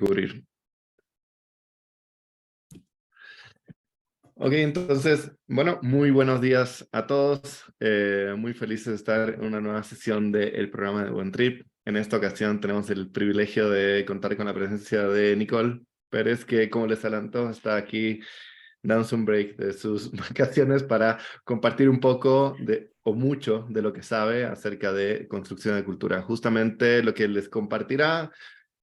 cubrir. Ok, entonces, bueno, muy buenos días a todos. Muy felices de estar en una nueva sesión del programa de Buen Trip. En esta ocasión tenemos el privilegio de contar con la presencia de Nicole Pérez, que como les adelantó, está aquí dándose un break de sus vacaciones para compartir un poco o mucho de lo que sabe acerca de construcción de cultura. Justamente lo que les compartirá,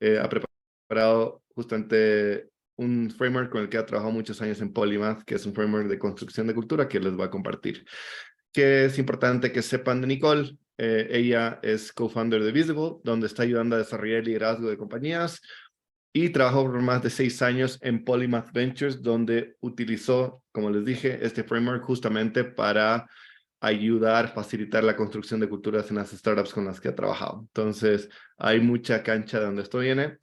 ha preparado justamente un framework con el que ha trabajado muchos años en Polymath, que es un framework de construcción de cultura que les va a compartir. Que es importante que sepan de Nicole. Ella es co-founder de Visible, donde está ayudando a desarrollar el liderazgo de compañías, y trabajó por más de 6 años en Polymath Ventures, donde utilizó, como les dije, este framework justamente para ayudar, facilitar la construcción de culturas en las startups con las que ha trabajado. Entonces, hay mucha cancha de donde esto viene.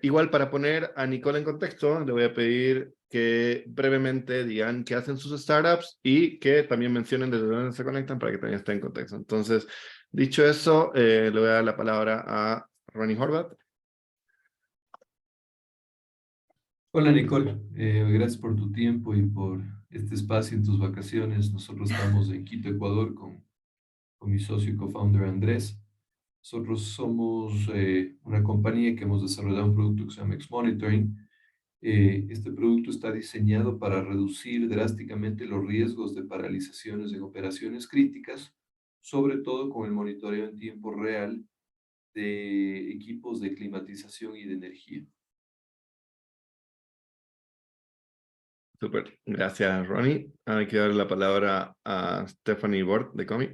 Igual, para poner a Nicole en contexto, le voy a pedir que brevemente digan qué hacen sus startups y que también mencionen desde dónde se conectan para que también esté en contexto. Entonces, dicho eso, le voy a dar la palabra a Ronnie Horvath. Hola Nicole, gracias por tu tiempo y por este espacio en tus vacaciones. Nosotros estamos en Quito, Ecuador, con mi socio y co-founder Andrés. Nosotros somos una compañía que hemos desarrollado un producto que se llama X-Monitoring. Este producto está diseñado para reducir drásticamente los riesgos de paralizaciones en operaciones críticas, sobre todo con el monitoreo en tiempo real de equipos de climatización y de energía. Súper, gracias Ronnie. Ahora quiero darle la palabra a Stephanie Bort de Comi.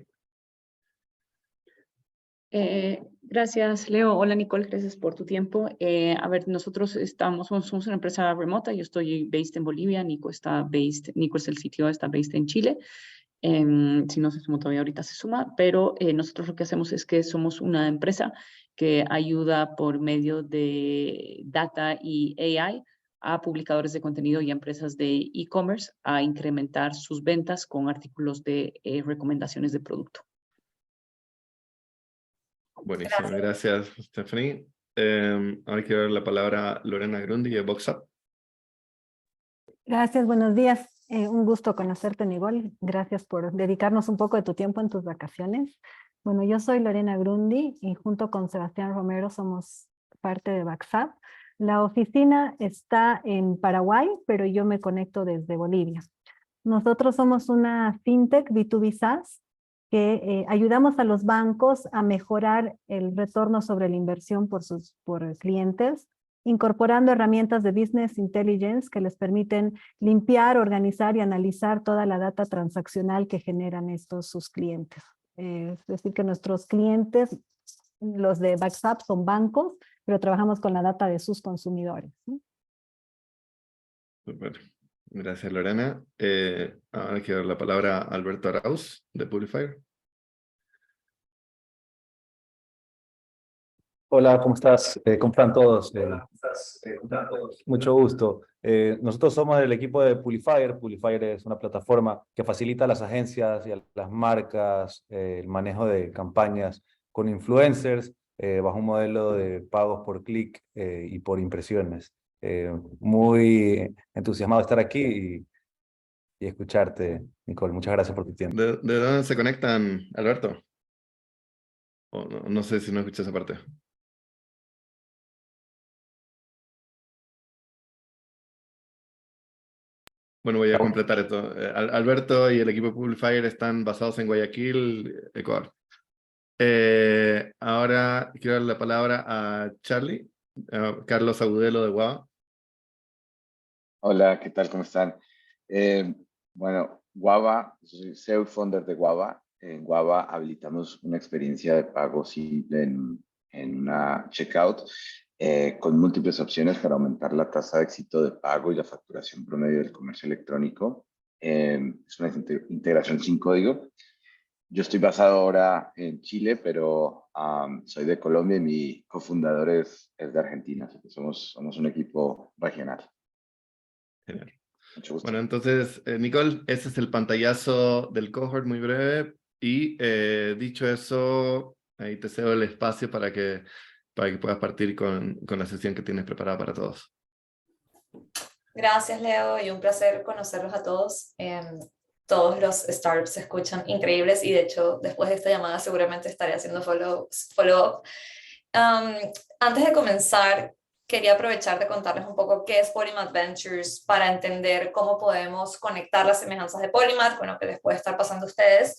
Gracias, Leo. Hola, Nicole, gracias por tu tiempo. A ver, nosotros somos una empresa remota. Yo estoy based en Bolivia, Nico es el CTO, está based en Chile. Si no se sumó todavía, ahorita se suma, pero nosotros lo que hacemos es que somos una empresa que ayuda por medio de data y AI a publicadores de contenido y a empresas de e-commerce a incrementar sus ventas con artículos de recomendaciones de producto. Buenísimo, gracias Stephanie. Ahora quiero dar la palabra a Lorena Grundy de VoxUp. Gracias, buenos días. Un gusto conocerte, Nicole. Gracias por dedicarnos un poco de tu tiempo en tus vacaciones. Bueno, yo soy Lorena Grundy y junto con Sebastián Romero somos parte de VoxUp. La oficina está en Paraguay, pero yo me conecto desde Bolivia. Nosotros somos una fintech B2B SaaS que ayudamos a los bancos a mejorar el retorno sobre la inversión por clientes, incorporando herramientas de Business Intelligence que les permiten limpiar, organizar y analizar toda la data transaccional que generan sus clientes. Es decir, que nuestros clientes, los de VoxUp, son bancos, pero trabajamos con la data de sus consumidores, ¿sí? Super. Gracias Lorena. Ahora quiero dar la palabra a Alberto Arauz de Publifier. Hola, ¿cómo estás? ¿Cómo están todos? Mucho gusto. Nosotros somos el equipo de Publifier. Publifier es una plataforma que facilita a las agencias y a las marcas el manejo de campañas con influencers bajo un modelo de pagos por clic y por impresiones. Muy entusiasmado de estar aquí y escucharte, Nicole. Muchas gracias por tu tiempo. ¿De dónde se conectan, Alberto? No sé si no escuché esa parte. Bueno, voy a completar esto. Alberto y el equipo de Publifier están basados en Guayaquil, Ecuador. Ahora quiero dar la palabra a Charlie, Carlos Agudelo de Guava. Hola, ¿qué tal? ¿Cómo están? Bueno, Guava, soy CEO y founder de Guava. En Guava habilitamos una experiencia de pago simple en una checkout con múltiples opciones para aumentar la tasa de éxito de pago y la facturación promedio del comercio electrónico. Es una integración sin código. Yo estoy basado ahora en Chile, pero soy de Colombia y mi cofundador es de Argentina, así que somos un equipo regional. Genial. Mucho gusto. Bueno, entonces, Nicole, ese es el pantallazo del cohort muy breve. Y dicho eso, ahí te cedo el espacio para para que puedas partir con la sesión que tienes preparada para todos. Gracias, Leo, y un placer conocerlos a todos. Todos los startups se escuchan increíbles y de hecho después de esta llamada seguramente estaré haciendo follow-up. Antes de comenzar, quería aprovechar de contarles un poco qué es Polymath Ventures para entender cómo podemos conectar las semejanzas de Polymath con lo que les puede estar pasando a ustedes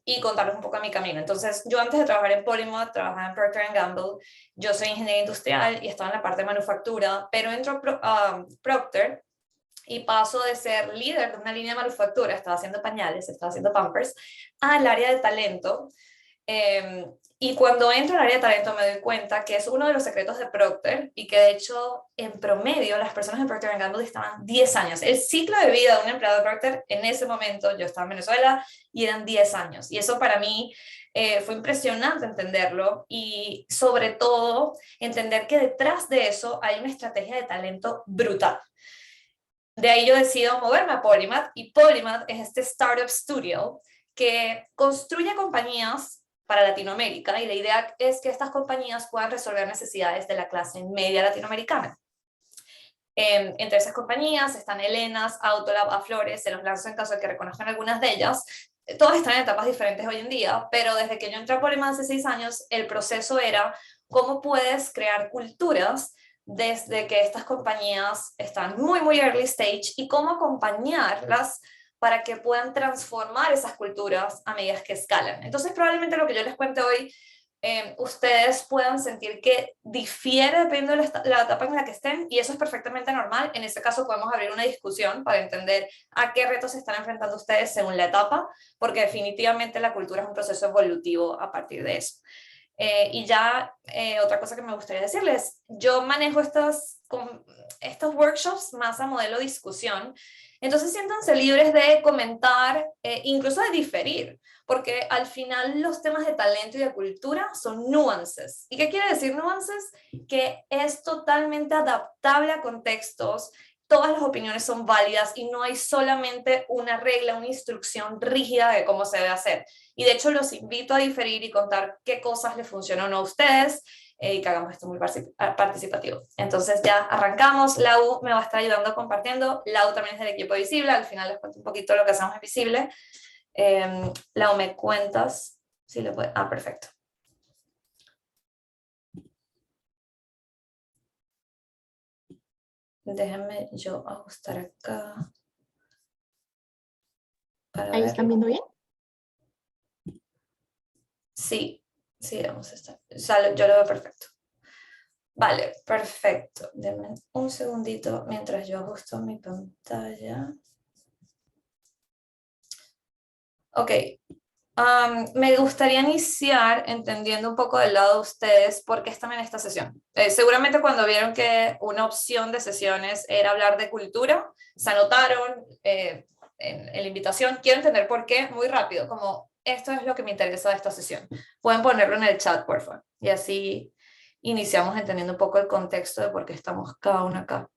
y contarles un poco de mi camino. Entonces, yo antes de trabajar en Polymath, trabajaba en Procter & Gamble. Yo soy ingeniera industrial y estaba en la parte de manufactura, pero entro a Procter y paso de ser líder de una línea de manufactura, estaba haciendo pañales, estaba haciendo Pampers, al área de talento. Y cuando entro al área de talento me doy cuenta que es uno de los secretos de Procter y que de hecho en promedio las personas en Procter & Gamble estaban 10 años. El ciclo de vida de un empleado de Procter en ese momento, yo estaba en Venezuela y eran 10 años. Y eso para mí fue impresionante entenderlo y sobre todo entender que detrás de eso hay una estrategia de talento brutal. De ahí yo decido moverme a Polymath y Polymath es este startup studio que construye compañías para Latinoamérica y la idea es que estas compañías puedan resolver necesidades de la clase media latinoamericana. Entre esas compañías están Elenas, Autolab, Aflores, se los lanzo en caso de que reconozcan algunas de ellas. Todas están en etapas diferentes hoy en día, pero desde que yo entré a Polymath hace 6 años, el proceso era cómo puedes crear culturas desde que estas compañías están muy early stage y cómo acompañarlas para que puedan transformar esas culturas a medida que escalan. Entonces probablemente lo que yo les cuente hoy, ustedes puedan sentir que difiere dependiendo de la etapa en la que estén y eso es perfectamente normal. En este caso podemos abrir una discusión para entender a qué retos se están enfrentando ustedes según la etapa, porque definitivamente la cultura es un proceso evolutivo a partir de eso. Y ya otra cosa que me gustaría decirles, yo manejo estos workshops más a modelo discusión, entonces siéntanse libres de comentar, incluso de diferir, porque al final los temas de talento y de cultura son nuances. ¿Y qué quiere decir nuances? Que es totalmente adaptable a contextos, todas las opiniones son válidas y no hay solamente una regla, una instrucción rígida de cómo se debe hacer. Y de hecho los invito a diferir y contar qué cosas les funcionan a ustedes y que hagamos esto muy participativo. Entonces ya arrancamos, Lau me va a estar ayudando compartiendo, Lau también es del equipo de Visible, al final les cuento un poquito lo que hacemos en Visible. Lau, ¿me cuentas? Si le puede... perfecto. Déjenme yo ajustar acá. ¿Ahí están viendo bien? Sí, vamos a estar. Yo lo veo perfecto. Vale, perfecto. Denme un segundito mientras yo ajusto mi pantalla. Ok. Me gustaría iniciar entendiendo un poco del lado de ustedes por qué están en esta sesión. Seguramente cuando vieron que una opción de sesiones era hablar de cultura, se anotaron en la invitación. Quiero entender por qué, muy rápido, como esto es lo que me interesa de esta sesión. Pueden ponerlo en el chat, por favor. Y así iniciamos entendiendo un poco el contexto de por qué estamos cada uno acá.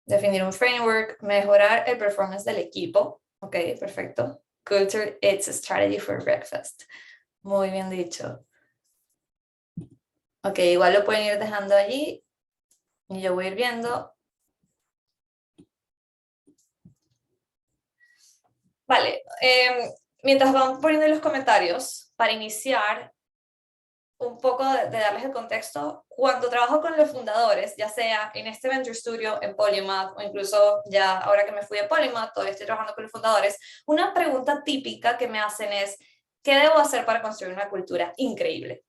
Definir un framework, mejorar el performance del equipo. Ok, perfecto. Culture, it's a strategy for breakfast. Muy bien dicho. Ok, igual lo pueden ir dejando allí y yo voy a ir viendo. Vale, mientras van poniendo en los comentarios, para iniciar un poco de darles el contexto, cuando trabajo con los fundadores, ya sea en este Venture Studio, en Polymath, o incluso ya ahora que me fui a Polymath, todavía estoy trabajando con los fundadores, una pregunta típica que me hacen es, ¿qué debo hacer para construir una cultura increíble?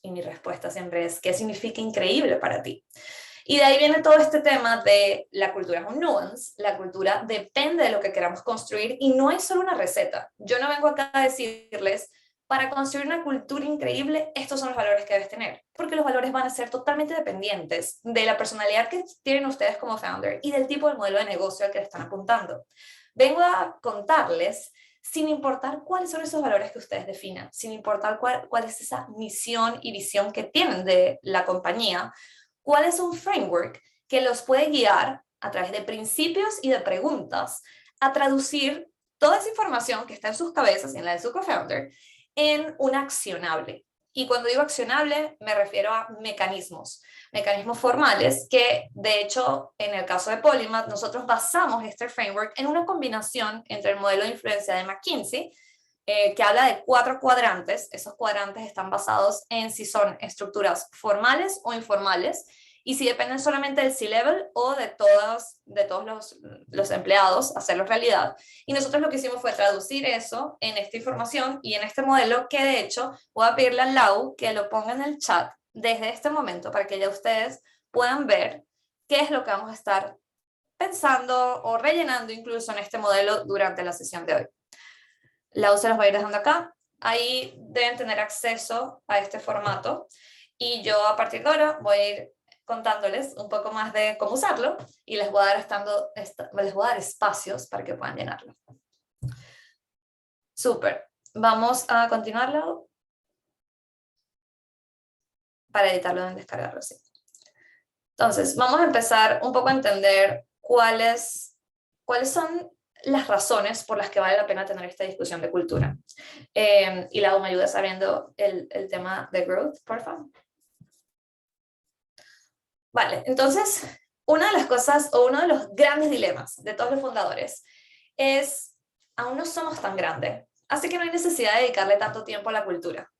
Y mi respuesta siempre es, ¿qué significa increíble para ti? Y de ahí viene todo este tema de la cultura es un nuance, la cultura depende de lo que queramos construir y no es solo una receta. Yo no vengo acá a decirles, para construir una cultura increíble, estos son los valores que debes tener, porque los valores van a ser totalmente dependientes de la personalidad que tienen ustedes como founder y del tipo de modelo de negocio al que le están apuntando. Vengo a contarles, sin importar cuáles son esos valores que ustedes definan, sin importar cuál es esa misión y visión que tienen de la compañía, ¿cuál es un framework que los puede guiar a través de principios y de preguntas a traducir toda esa información que está en sus cabezas y en la de su co-founder en un accionable? Y cuando digo accionable, me refiero a mecanismos formales que, de hecho, en el caso de Polymath, nosotros basamos este framework en una combinación entre el modelo de influencia de McKinsey, que habla de 4 cuadrantes. Esos cuadrantes están basados en si son estructuras formales o informales, y si dependen solamente del C-Level o de todos los empleados, hacerlo realidad. Y nosotros lo que hicimos fue traducir eso en esta información y en este modelo, que de hecho voy a pedirle a Lau que lo ponga en el chat desde este momento para que ya ustedes puedan ver qué es lo que vamos a estar pensando o rellenando incluso en este modelo durante la sesión de hoy. Lau se los va a ir dejando acá. Ahí deben tener acceso a este formato y yo a partir de ahora voy a ir contándoles un poco más de cómo usarlo y les voy a dar espacios para que puedan llenarlo. Súper. Vamos a continuarlo. Para editarlo deben descargarlo, sí. Entonces, vamos a empezar un poco a entender cuáles son las razones por las que vale la pena tener esta discusión de cultura. Y Lau, me ayuda sabiendo el tema de growth, por favor. Vale, entonces, una de las cosas o uno de los grandes dilemas de todos los fundadores es, aún no somos tan grandes, así que no hay necesidad de dedicarle tanto tiempo a la cultura.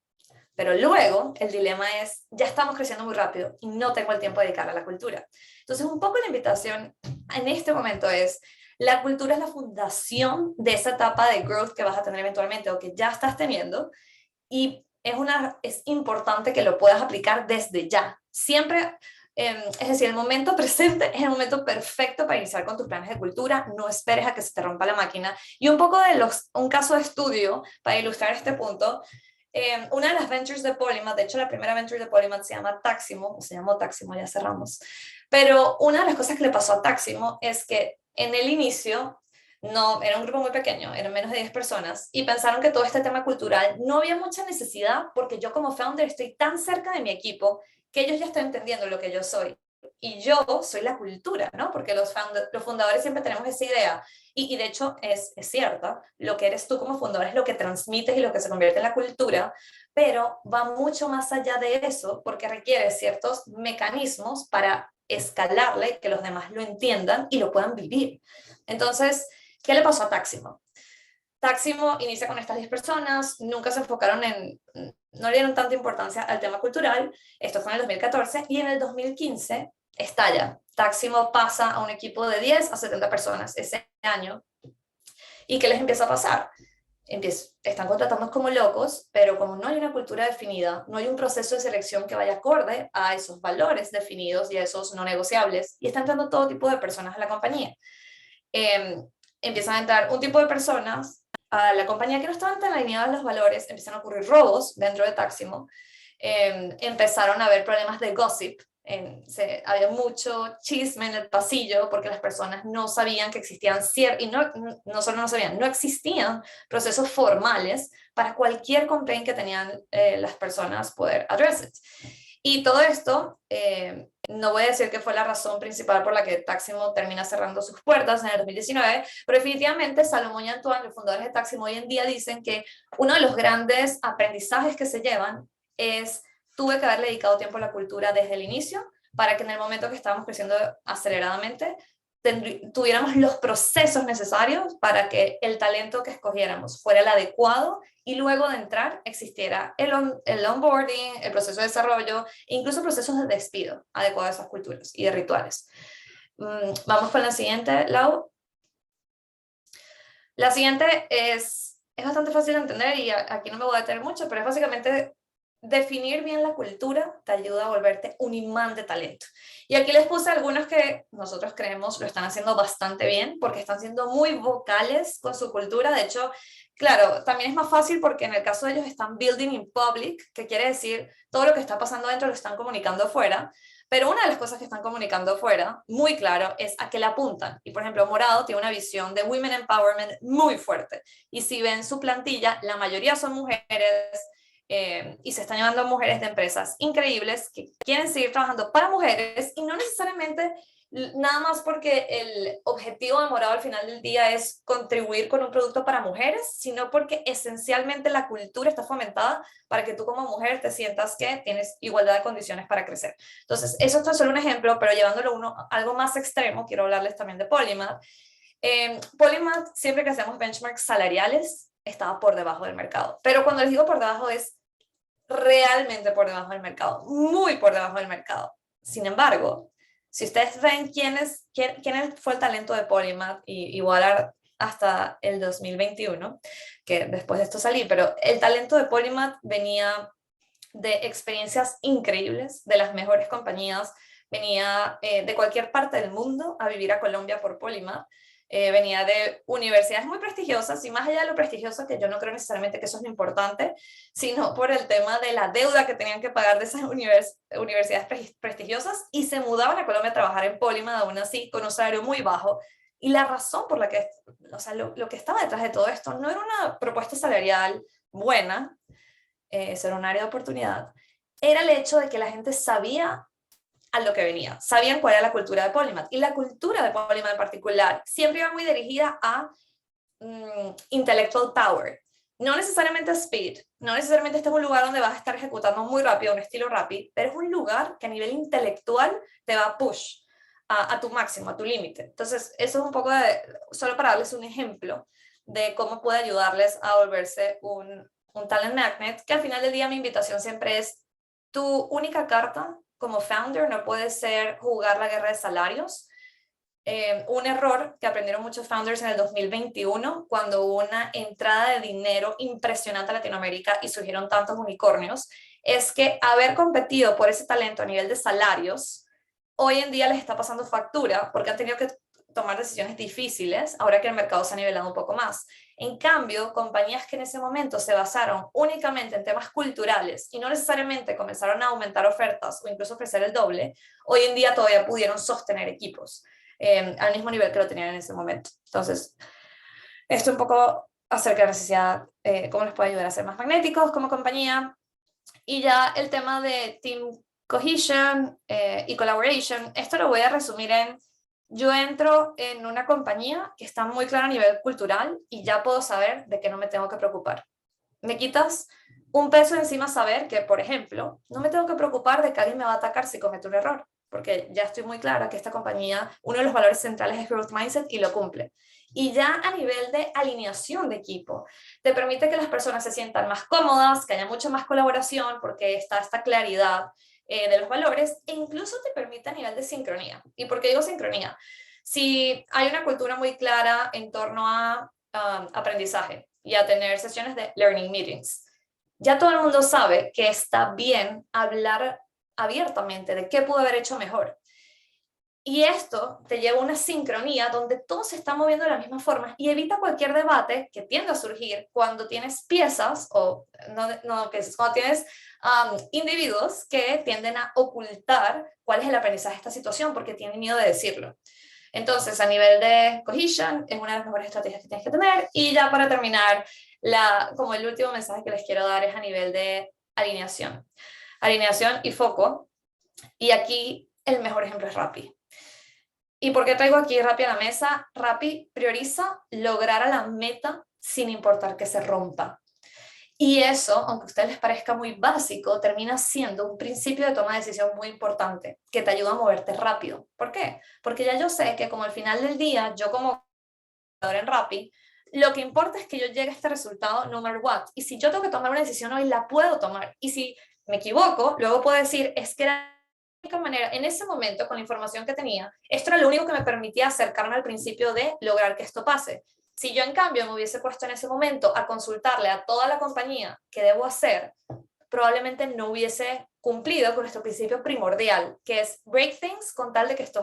Pero luego el dilema es, ya estamos creciendo muy rápido y no tengo el tiempo de dedicarle a la cultura. Entonces, un poco la invitación en este momento es, la cultura es la fundación de esa etapa de growth que vas a tener eventualmente o que ya estás teniendo, y es importante que lo puedas aplicar desde ya. Siempre, es decir, el momento presente es el momento perfecto para iniciar con tus planes de cultura. No esperes a que se te rompa la máquina. Y un poco un caso de estudio para ilustrar este punto. Una de las ventures de Polymath, de hecho la primera venture de Polymath se llamó Taximo, ya cerramos, pero una de las cosas que le pasó a Taximo es que en el inicio no, era un grupo muy pequeño, eran menos de 10 personas, y pensaron que todo este tema cultural no había mucha necesidad porque yo como founder estoy tan cerca de mi equipo que ellos ya están entendiendo lo que yo soy. Y yo soy la cultura, ¿no? Porque los fundadores siempre tenemos esa idea. Y de hecho es cierta, lo que eres tú como fundador es lo que transmites y lo que se convierte en la cultura, pero va mucho más allá de eso porque requiere ciertos mecanismos para escalarle, que los demás lo entiendan y lo puedan vivir. Entonces, ¿qué le pasó a Taximo? Taximo inicia con estas 10 personas, nunca se enfocaron no le dieron tanta importancia al tema cultural. Esto fue en el 2014 y en el 2015 estalla. Taximo pasa a un equipo de 10 a 70 personas ese año. ¿Y qué les empieza a pasar? Están contratando como locos, pero como no hay una cultura definida, no hay un proceso de selección que vaya acorde a esos valores definidos y a esos no negociables, y está entrando todo tipo de personas a la compañía. Empiezan a entrar un tipo de personas a la compañía que no estaban tan alineadas los valores, empiezan a ocurrir robos dentro de Taximo, empezaron a haber problemas de gossip, había mucho chisme en el pasillo porque las personas no sabían que existían y no solo no sabían, no existían procesos formales para cualquier complaint que tenían las personas poder address it. Y todo esto, no voy a decir que fue la razón principal por la que Taximo termina cerrando sus puertas en el 2019, pero definitivamente Salomón y Antoine, los fundadores de Taximo, hoy en día dicen que uno de los grandes aprendizajes que se llevan es: tuve que haberle dedicado tiempo a la cultura desde el inicio para que en el momento que estábamos creciendo aceleradamente tuviéramos los procesos necesarios para que el talento que escogiéramos fuera el adecuado y luego de entrar existiera el onboarding, el proceso de desarrollo e incluso procesos de despido adecuados a esas culturas y de rituales. Vamos con la siguiente, Lau. La siguiente es bastante fácil de entender y aquí no me voy a detener mucho, pero es básicamente definir bien la cultura te ayuda a volverte un imán de talento. Y aquí les puse algunos que nosotros creemos lo están haciendo bastante bien porque están siendo muy vocales con su cultura. De hecho, claro, también es más fácil porque en el caso de ellos están building in public, que quiere decir todo lo que está pasando dentro lo están comunicando afuera. Pero una de las cosas que están comunicando afuera, muy claro, es a qué le apuntan. Y por ejemplo, Morado tiene una visión de women empowerment muy fuerte. Y si ven su plantilla, la mayoría son mujeres. y se están llevando mujeres de empresas increíbles que quieren seguir trabajando para mujeres y no necesariamente nada más porque el objetivo de Morado al final del día es contribuir con un producto para mujeres, sino porque esencialmente la cultura está fomentada para que tú como mujer te sientas que tienes igualdad de condiciones para crecer. Entonces, eso es solo un ejemplo, pero llevándolo a algo más extremo, quiero hablarles también de Polymath. Polymath, siempre que hacemos benchmarks salariales, estaba por debajo del mercado. Pero cuando les digo por debajo es realmente por debajo del mercado, muy por debajo del mercado. Sin embargo, si ustedes ven quién fue el talento de Polymath, y voy a hablar hasta el 2021, que después de esto salí, pero el talento de Polymath venía de experiencias increíbles, de las mejores compañías, venía de cualquier parte del mundo a vivir a Colombia por Polymath, venía de universidades muy prestigiosas, y más allá de lo prestigioso, que yo no creo necesariamente que eso es lo importante, sino por el tema de la deuda que tenían que pagar de esas universidades prestigiosas, y se mudaban a Colombia a trabajar en Polymath, aún así, con un salario muy bajo. Y la razón por la que, o sea, lo que estaba detrás de todo esto no era una propuesta salarial buena, ser un área de oportunidad, era el hecho de que la gente sabía a lo que venía, sabían cuál era la cultura de Polymath, y la cultura de Polymath en particular siempre iba muy dirigida a intellectual power, no necesariamente speed, no necesariamente este es un lugar donde vas a estar ejecutando muy rápido, un estilo rápido, pero es un lugar que a nivel intelectual te va a push a tu máximo, a tu límite. Entonces, eso es un poco solo para darles un ejemplo de cómo puede ayudarles a volverse un talent magnet, que al final del día mi invitación siempre es: tu única carta como founder no puede ser jugar la guerra de salarios. Un error que aprendieron muchos founders en el 2021, cuando hubo una entrada de dinero impresionante a Latinoamérica y surgieron tantos unicornios, es que haber competido por ese talento a nivel de salarios, hoy en día les está pasando factura, porque han tenido que tomar decisiones difíciles, ahora que el mercado se ha nivelado un poco más. En cambio, compañías que en ese momento se basaron únicamente en temas culturales y no necesariamente comenzaron a aumentar ofertas o incluso ofrecer el doble, hoy en día todavía pudieron sostener equipos al mismo nivel que lo tenían en ese momento. Entonces, esto un poco acerca de la necesidad, cómo les puede ayudar a ser más magnéticos como compañía. Y ya el tema de team cohesion y collaboration, esto lo voy a resumir en: yo entro en una compañía que está muy clara a nivel cultural y ya puedo saber de qué no me tengo que preocupar. Me quitas un peso encima saber que, por ejemplo, no me tengo que preocupar de que alguien me va a atacar si cometo un error, porque ya estoy muy clara que esta compañía, uno de los valores centrales es growth mindset y lo cumple. Y ya a nivel de alineación de equipo, te permite que las personas se sientan más cómodas, que haya mucha más colaboración, porque está esta claridad de los valores, e incluso te permite a nivel de sincronía. ¿Y por qué digo sincronía? Si hay una cultura muy clara en torno a aprendizaje y a tener sesiones de learning meetings, ya todo el mundo sabe que está bien hablar abiertamente de qué pudo haber hecho mejor. Y esto te lleva a una sincronía donde todos se están moviendo de la misma forma y evita cualquier debate que tiende a surgir cuando tienes piezas o cuando tienes individuos que tienden a ocultar cuál es el aprendizaje de esta situación porque tienen miedo de decirlo. Entonces, a nivel de cohesion, es una de las mejores estrategias que tienes que tener. Y ya para terminar, como el último mensaje que les quiero dar es a nivel de alineación. Alineación y foco. Y aquí el mejor ejemplo es Rappi. ¿Y por qué traigo aquí Rappi a la mesa? Rappi prioriza lograr a la meta sin importar que se rompa. Y eso, aunque a ustedes les parezca muy básico, termina siendo un principio de toma de decisión muy importante, que te ayuda a moverte rápido. ¿Por qué? Porque ya yo sé que como al final del día, yo como en Rappi, lo que importa es que yo llegue a este resultado no matter what. Y si yo tengo que tomar una decisión hoy, la puedo tomar. Y si me equivoco, luego puedo decir, es que era la única manera, en ese momento, con la información que tenía, esto era lo único que me permitía acercarme al principio de lograr que esto pase. Si yo, en cambio, me hubiese puesto en ese momento a consultarle a toda la compañía qué debo hacer, probablemente no hubiese cumplido con nuestro principio primordial, que es break things con tal de que esto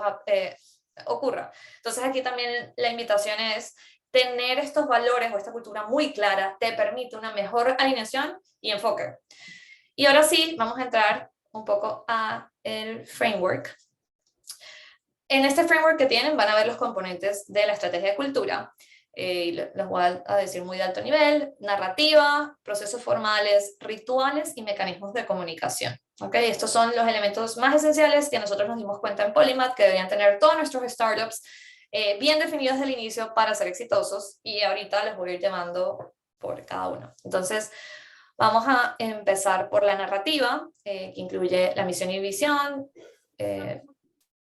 ocurra. Entonces, aquí también la invitación es tener estos valores o esta cultura muy clara, te permite una mejor alineación y enfoque. Y ahora sí, vamos a entrar un poco a el framework. En este framework que tienen van a ver los componentes de la estrategia de cultura. y los voy a decir muy de alto nivel: narrativa, procesos formales, rituales y mecanismos de comunicación. ¿Okay? Estos son los elementos más esenciales que nosotros nos dimos cuenta en Polymath que deberían tener todos nuestros startups bien definidos desde el inicio para ser exitosos, y ahorita les voy a ir llamando por cada uno. Entonces, vamos a empezar por la narrativa, que incluye la misión y visión,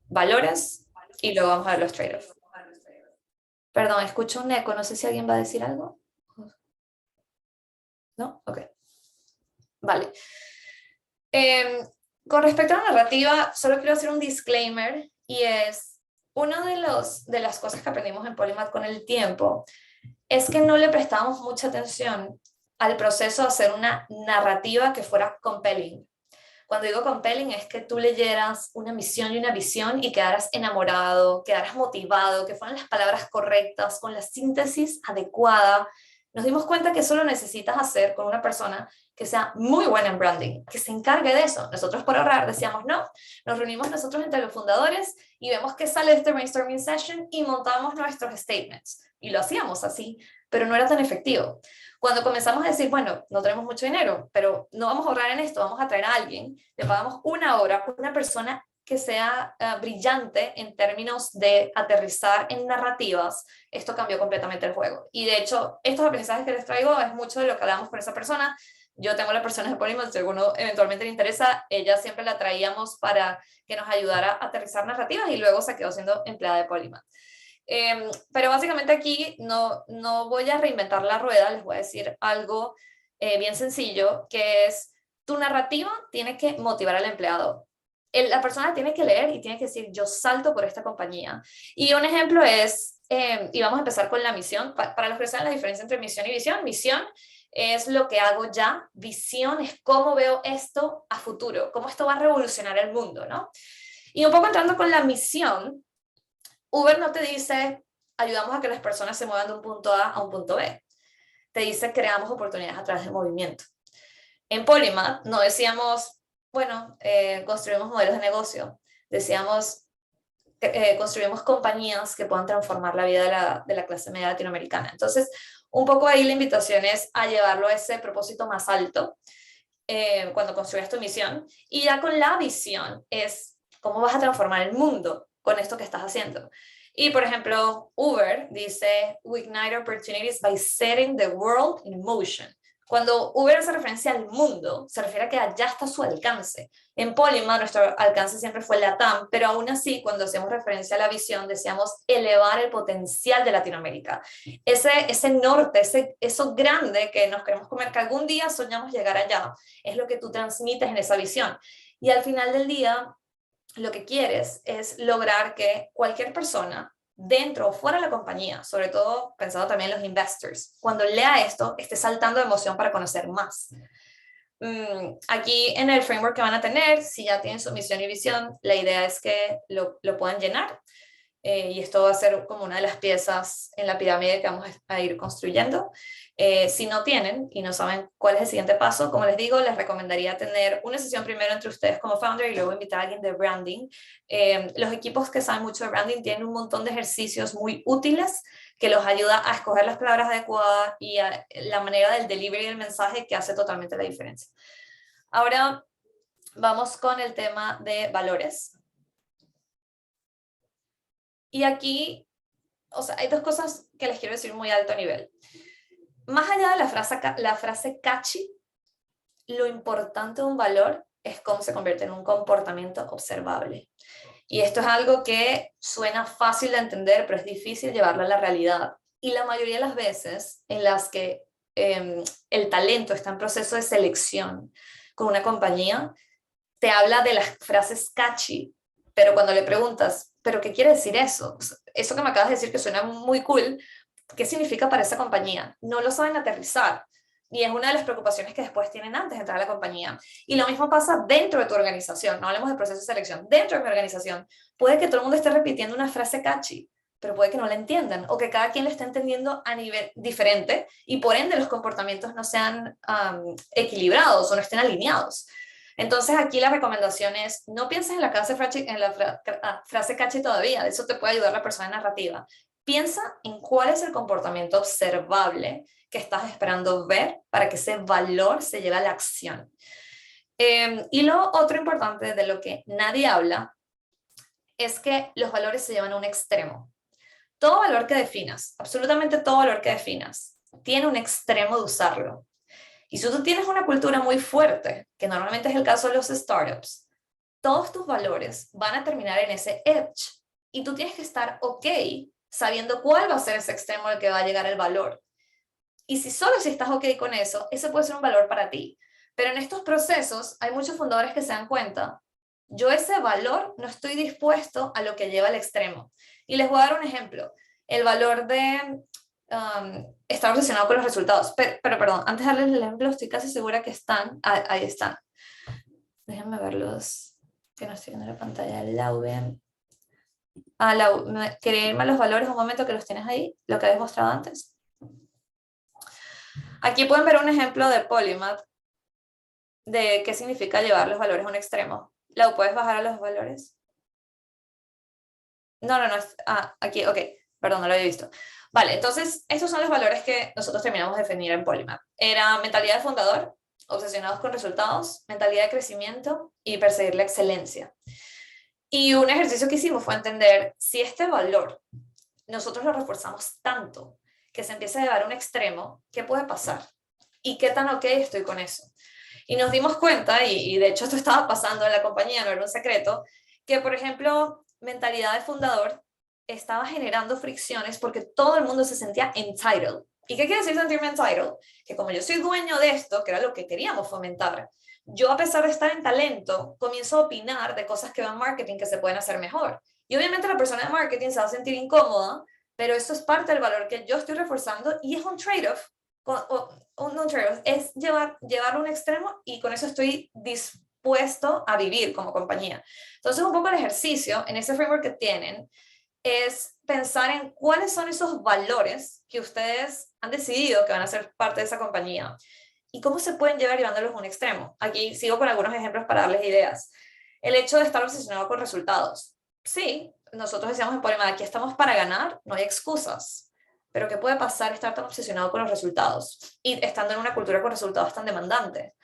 valores, y luego vamos a ver los trade-offs. Perdón, escucho un eco, no sé si alguien va a decir algo. ¿No? Ok. Vale. Con respecto a la narrativa, solo quiero hacer un disclaimer, y es, una de las cosas que aprendimos en Polymath con el tiempo es que no le prestamos mucha atención al proceso de hacer una narrativa que fuera compelling. Cuando digo compelling es que tú leyeras una misión y una visión y quedaras enamorado, quedaras motivado, que fueran las palabras correctas, con la síntesis adecuada. Nos dimos cuenta que eso lo necesitas hacer con una persona que sea muy buena en branding, que se encargue de eso. Nosotros, por ahorrar, decíamos no, nos reunimos nosotros entre los fundadores y vemos qué sale de este brainstorming session y montamos nuestros statements. Y lo hacíamos así, pero no era tan efectivo. Cuando comenzamos a decir, bueno, no tenemos mucho dinero, pero no vamos a ahorrar en esto, vamos a traer a alguien, le pagamos una hora, una persona que sea brillante en términos de aterrizar en narrativas, esto cambió completamente el juego. Y de hecho, estos aprendizajes que les traigo es mucho de lo que hablamos con esa persona. Yo tengo la persona de Polymath, si alguno eventualmente le interesa, ella siempre la traíamos para que nos ayudara a aterrizar narrativas, y luego se quedó siendo empleada de Polymath. Pero básicamente aquí no voy a reinventar la rueda, les voy a decir algo bien sencillo, que es: tu narrativa tiene que motivar al empleado. La persona tiene que leer y tiene que decir, yo salto por esta compañía. Y un ejemplo es, y vamos a empezar con la misión, para los que saben la diferencia entre misión y visión. Misión es lo que hago ya, visión es cómo veo esto a futuro, cómo esto va a revolucionar el mundo, ¿no? Y un poco entrando con la misión, Uber no te dice, ayudamos a que las personas se muevan de un punto A a un punto B. Te dice, creamos oportunidades a través del movimiento. En Polymath no decíamos, bueno, construimos modelos de negocio. Decíamos, construimos compañías que puedan transformar la vida de la clase media latinoamericana. Entonces, un poco ahí la invitación es a llevarlo a ese propósito más alto cuando construyas tu misión. Y ya con la visión es cómo vas a transformar el mundo con esto que estás haciendo. Y por ejemplo, Uber dice, we ignite opportunities by setting the world in motion. Cuando Uber hace referencia al mundo, se refiere a que allá está su alcance. En Polymath nuestro alcance siempre fue LATAM, pero aún así, cuando hacemos referencia a la visión, decíamos elevar el potencial de Latinoamérica. Ese norte, eso grande que nos queremos comer, que algún día soñamos llegar allá, es lo que tú transmites en esa visión. Y al final del día, lo que quieres es lograr que cualquier persona, dentro o fuera de la compañía, sobre todo pensando también en los investors, cuando lea esto, esté saltando de emoción para conocer más. Aquí en el framework que van a tener, si ya tienen su misión y visión, la idea es que lo puedan llenar. Y esto va a ser como una de las piezas en la pirámide que vamos a ir construyendo. Si no tienen y no saben cuál es el siguiente paso, como les digo, les recomendaría tener una sesión primero entre ustedes como founder y luego invitar a alguien de branding. Los equipos que saben mucho de branding tienen un montón de ejercicios muy útiles que los ayuda a escoger las palabras adecuadas y a la manera del delivery del mensaje, que hace totalmente la diferencia. Ahora vamos con el tema de valores. Y aquí, o sea, hay dos cosas que les quiero decir muy alto nivel. Más allá de la frase catchy, lo importante de un valor es cómo se convierte en un comportamiento observable. Y esto es algo que suena fácil de entender, pero es difícil llevarlo a la realidad. Y la mayoría de las veces en las que el talento está en proceso de selección con una compañía, te habla de las frases catchy, pero cuando le preguntas, ¿pero qué quiere decir eso? Eso que me acabas de decir que suena muy cool, ¿qué significa para esa compañía? No lo saben aterrizar. Y es una de las preocupaciones que después tienen antes de entrar a la compañía. Y lo mismo pasa dentro de tu organización. No hablemos de proceso de selección. Dentro de mi organización, puede que todo el mundo esté repitiendo una frase catchy, pero puede que no la entiendan, o que cada quien la esté entendiendo a nivel diferente, y por ende los comportamientos no sean equilibrados o no estén alineados. Entonces aquí la recomendación es, no pienses en la frase catchy todavía, eso te puede ayudar la persona narrativa. Piensa en cuál es el comportamiento observable que estás esperando ver para que ese valor se lleve a la acción. Y lo otro importante de lo que nadie habla es que los valores se llevan a un extremo. Todo valor que definas, absolutamente todo valor que definas, tiene un extremo de usarlo. Y si tú tienes una cultura muy fuerte, que normalmente es el caso de los startups, todos tus valores van a terminar en ese edge. Y tú tienes que estar ok sabiendo cuál va a ser ese extremo al que va a llegar el valor. Y solo si estás ok con eso, ese puede ser un valor para ti. Pero en estos procesos hay muchos fundadores que se dan cuenta, yo ese valor no estoy dispuesto a lo que lleva al extremo. Y les voy a dar un ejemplo. El valor de estar obsesionado con los resultados. Pero perdón, antes de darles el ejemplo, estoy casi segura que están. Ahí están. Déjenme verlos, que no estoy viendo la pantalla. Lau, ¿quería irme a los valores un momento que los tienes ahí? Lo que habéis mostrado antes. Aquí pueden ver un ejemplo de Polymath de qué significa llevar los valores a un extremo. Lau, ¿puedes bajar a los valores? No. Aquí, ok. Perdón, no lo había visto. Vale, entonces, estos son los valores que nosotros terminamos de definir en Polymath. Era mentalidad de fundador, obsesionados con resultados, mentalidad de crecimiento y perseguir la excelencia. Y un ejercicio que hicimos fue entender si este valor nosotros lo reforzamos tanto que se empieza a llevar a un extremo, ¿qué puede pasar? ¿Y qué tan ok estoy con eso? Y nos dimos cuenta, y de hecho esto estaba pasando en la compañía, no era un secreto, que por ejemplo, mentalidad de fundador estaba generando fricciones porque todo el mundo se sentía entitled. ¿Y qué quiere decir sentirme entitled? Que como yo soy dueño de esto, que era lo que queríamos fomentar, yo a pesar de estar en talento, comienzo a opinar de cosas que veo en marketing que se pueden hacer mejor. Y obviamente la persona de marketing se va a sentir incómoda, pero eso es parte del valor que yo estoy reforzando y es un trade-off. Un trade-off es llevarlo a un extremo y con eso estoy dispuesto a vivir como compañía. Entonces un poco el ejercicio en ese framework que tienen es pensar en cuáles son esos valores que ustedes han decidido que van a ser parte de esa compañía y cómo se pueden llevándolos a un extremo. Aquí sigo con algunos ejemplos para darles ideas. El hecho de estar obsesionado con resultados. Sí, nosotros decíamos en Polymath, aquí estamos para ganar, no hay excusas. Pero ¿qué puede pasar estar tan obsesionado con los resultados? Y estando en una cultura con resultados tan demandante,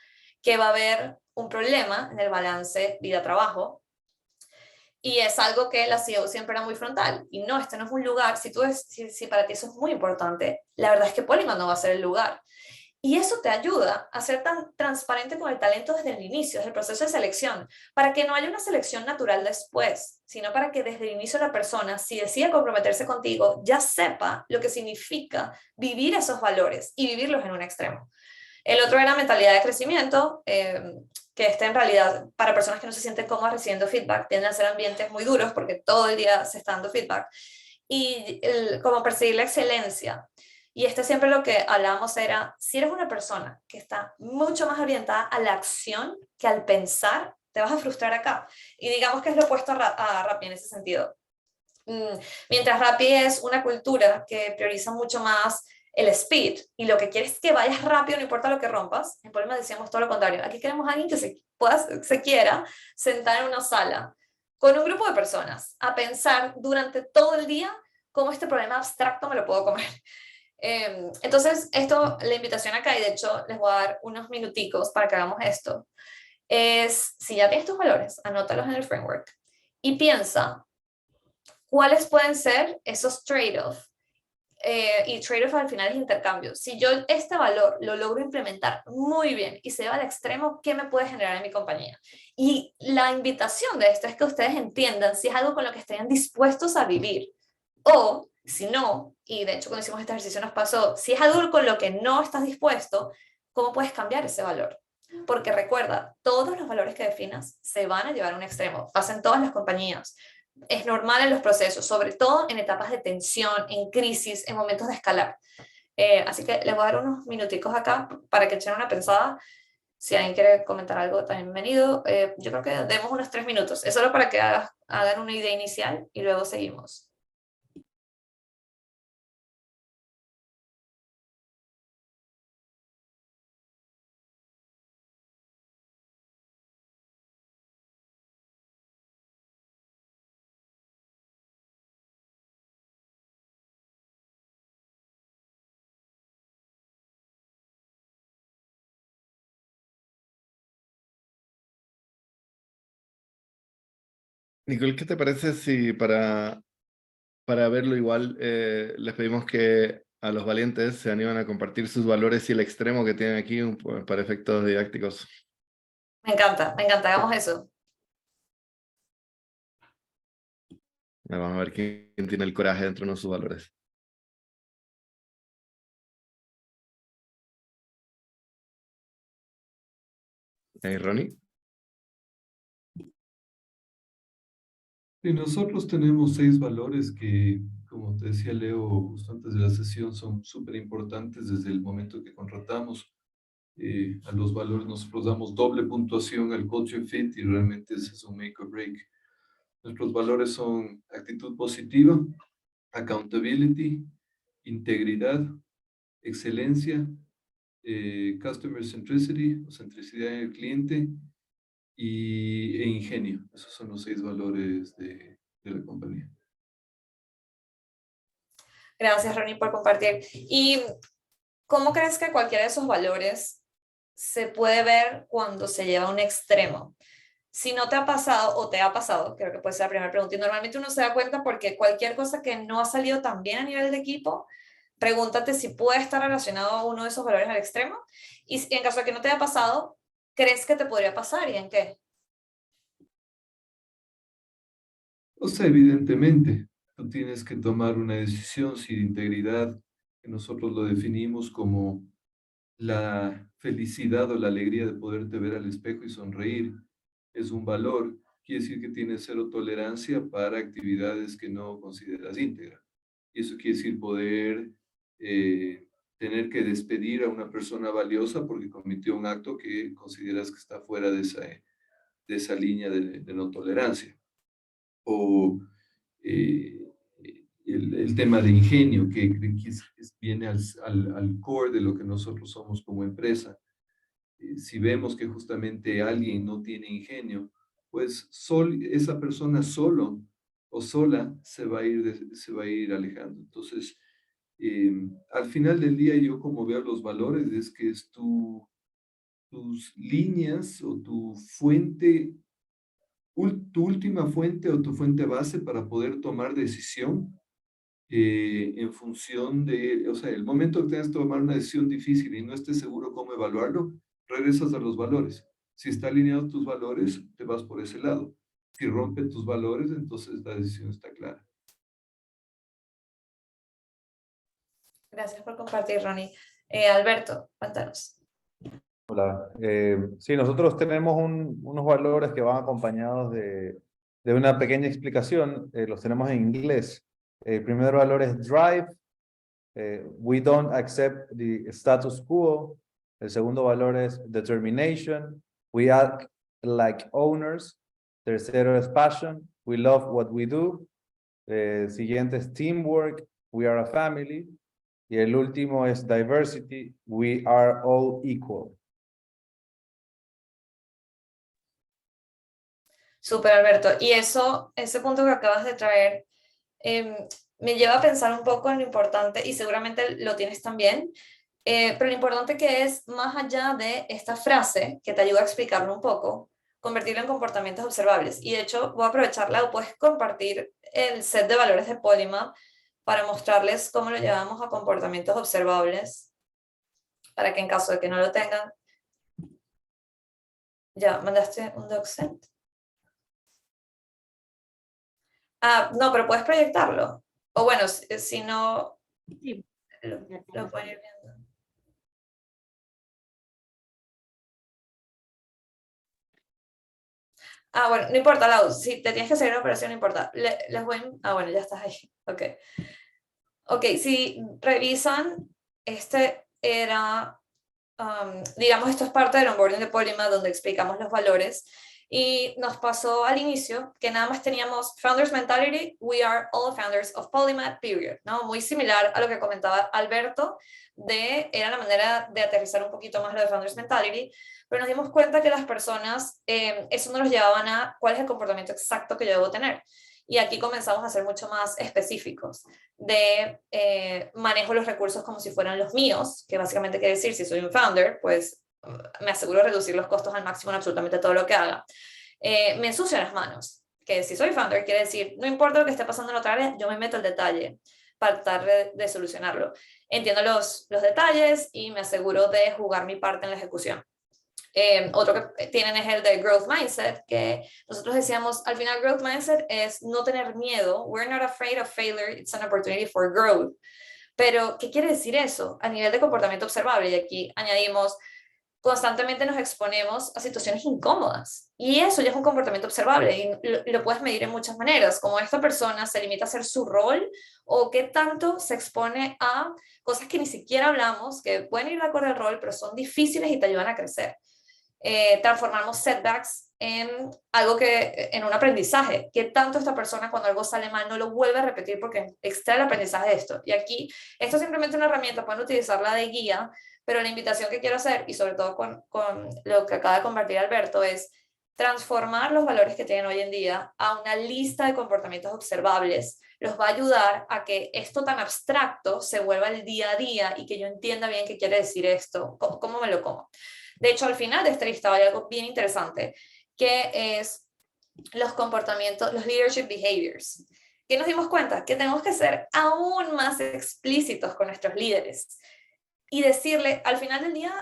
que va a haber un problema en el balance vida-trabajo. Y es algo que la CEO siempre era muy frontal. Y no, este no es un lugar, si para ti eso es muy importante, la verdad es que Polymath no va a ser el lugar. Y eso te ayuda a ser tan transparente con el talento desde el inicio, desde el proceso de selección, para que no haya una selección natural después, sino para que desde el inicio la persona, si decide comprometerse contigo, ya sepa lo que significa vivir esos valores y vivirlos en un extremo. El otro era mentalidad de crecimiento, que en realidad para personas que no se sienten cómodas recibiendo feedback, tienden a ser ambientes muy duros porque todo el día se está dando feedback. Y como perseguir la excelencia. Y siempre lo que hablábamos era, si eres una persona que está mucho más orientada a la acción que al pensar, te vas a frustrar acá. Y digamos que es lo opuesto a Rappi en ese sentido. Mientras Rappi es una cultura que prioriza mucho más el speed y lo que quieres es que vayas rápido, no importa lo que rompas, en Polymath decíamos todo lo contrario. Aquí queremos a alguien que se quiera sentar en una sala con un grupo de personas a pensar durante todo el día cómo este problema abstracto me lo puedo comer. Entonces, la invitación acá, y de hecho les voy a dar unos minuticos para que hagamos esto, es, si ya tienes tus valores, anótalos en el framework y piensa cuáles pueden ser esos trade-offs. Y trade-off al final es intercambio. Si yo este valor lo logro implementar muy bien y se va al extremo, ¿qué me puede generar en mi compañía? Y la invitación de esto es que ustedes entiendan si es algo con lo que estarían dispuestos a vivir o si no, y de hecho cuando hicimos este ejercicio nos pasó, si es algo con lo que no estás dispuesto, ¿cómo puedes cambiar ese valor? Porque recuerda, todos los valores que definas se van a llevar a un extremo, pasa en todas las compañías. Es normal en los procesos, sobre todo en etapas de tensión, en crisis, en momentos de escalar. Así que les voy a dar unos minuticos acá para que echen una pensada. Si alguien quiere comentar algo, también bienvenido. Yo creo que demos unos 3 minutos. Es solo para que hagan una idea inicial y luego seguimos. Nicole, ¿qué te parece si para verlo igual les pedimos que a los valientes se animen a compartir sus valores y el extremo que tienen aquí para efectos didácticos? Me encanta, hagamos eso. Vamos a ver quién tiene el coraje dentro de sus valores. Ronnie. Y nosotros tenemos 6 valores que, como te decía Leo justo antes de la sesión, son súper importantes desde el momento que contratamos. A los valores nosotros damos doble puntuación al culture fit y realmente ese es un make or break. Nuestros valores son actitud positiva, accountability, integridad, excelencia, customer centricity, o centricidad en el cliente, e ingenio. Esos son los 6 valores de la compañía. Gracias, Ronnie, por compartir. ¿Y cómo crees que cualquiera de esos valores se puede ver cuando se lleva a un extremo? Si no te ha pasado o te ha pasado, creo que puede ser la primera pregunta, y normalmente uno se da cuenta porque cualquier cosa que no ha salido tan bien a nivel de equipo, pregúntate si puede estar relacionado a uno de esos valores al extremo, y en caso de que no te haya pasado, ¿crees que te podría pasar y en qué? O sea, evidentemente, tú tienes que tomar una decisión sin integridad, que nosotros lo definimos como la felicidad o la alegría de poderte ver al espejo y sonreír. Es un valor, quiere decir que tienes 0 tolerancia para actividades que no consideras íntegras. Y eso quiere decir poder tener que despedir a una persona valiosa porque cometió un acto que consideras que está fuera de esa línea de no tolerancia. O el tema de ingenio, que viene al core de lo que nosotros somos como empresa. Si vemos que justamente alguien no tiene ingenio, pues esa persona solo o sola se va a ir alejando. Entonces, al final del día, yo como veo los valores es que es tus líneas o tu última fuente o tu fuente base para poder tomar decisión en función de, o sea, el momento que tengas que tomar una decisión difícil y no estés seguro cómo evaluarlo, regresas a los valores. Si está alineado tus valores, te vas por ese lado. Si rompe tus valores, entonces la decisión está clara. Gracias por compartir, Ronnie. Alberto, cuéntanos. Hola. Sí, nosotros tenemos unos valores que van acompañados de una pequeña explicación. Los tenemos en inglés. El primer valor es drive. We don't accept the status quo. El segundo valor es determination. We act like owners. Tercero es passion. We love what we do. Siguiente es teamwork. We are a family. Y el último es diversity. We are all equal. Súper, Alberto. Y ese punto que acabas de traer, me lleva a pensar un poco en lo importante, y seguramente lo tienes también, pero lo importante que es, más allá de esta frase, que te ayuda a explicarlo un poco, convertirlo en comportamientos observables. Y de hecho, voy a aprovecharla, o puedes compartir el set de valores de Polymath para mostrarles cómo lo llevamos a comportamientos observables, para que en caso de que no lo tengan, ya, ¿mandaste un DocSend? Ah, no, pero puedes proyectarlo. O bueno, si no, Sí. lo pueden ir viendo. Ah, bueno, no importa, Lau, si te tienes que seguir la operación, no importa. Les voy... Ah, bueno, ya estás ahí. Ok. Ok, si revisan, este era, digamos, esto es parte del onboarding de Polymath, donde explicamos los valores. Y nos pasó al inicio que nada más teníamos Founders Mentality, we are all founders of Polymath, period, ¿no? Muy similar a lo que comentaba Alberto, era la manera de aterrizar un poquito más lo de Founders Mentality, pero nos dimos cuenta que las personas, eso no los llevaban a cuál es el comportamiento exacto que yo debo tener. Y aquí comenzamos a ser mucho más específicos de manejo los recursos como si fueran los míos, que básicamente quiere decir, si soy un founder, pues me aseguro de reducir los costos al máximo en absolutamente todo lo que haga. Me ensucio las manos. que si soy founder quiere decir, no importa lo que esté pasando en otra área, yo me meto al detalle para tratar de solucionarlo. Entiendo los detalles y me aseguro de jugar mi parte en la ejecución. Otro que tienen es el de Growth Mindset, que nosotros decíamos, al final Growth Mindset es no tener miedo. We're not afraid of failure, it's an opportunity for growth. Pero, ¿qué quiere decir eso? A nivel de comportamiento observable, y aquí añadimos, constantemente nos exponemos a situaciones incómodas. Y eso ya es un comportamiento observable y lo puedes medir en muchas maneras, como esta persona se limita a hacer su rol o qué tanto se expone a cosas que ni siquiera hablamos, que pueden ir de acuerdo al rol, pero son difíciles y te ayudan a crecer. Transformamos setbacks en algo en un aprendizaje. ¿Qué tanto esta persona cuando algo sale mal no lo vuelve a repetir porque extrae el aprendizaje de esto? Y aquí, esto es simplemente una herramienta, pueden utilizarla de guía, pero la invitación que quiero hacer, y sobre todo con lo que acaba de compartir Alberto, es transformar los valores que tienen hoy en día a una lista de comportamientos observables. Los va a ayudar a que esto tan abstracto se vuelva el día a día y que yo entienda bien qué quiere decir esto, cómo me lo como. De hecho, al final de esta lista hay algo bien interesante, que es los comportamientos, los leadership behaviors. ¿Qué nos dimos cuenta? Que tenemos que ser aún más explícitos con nuestros líderes y decirle, al final del día,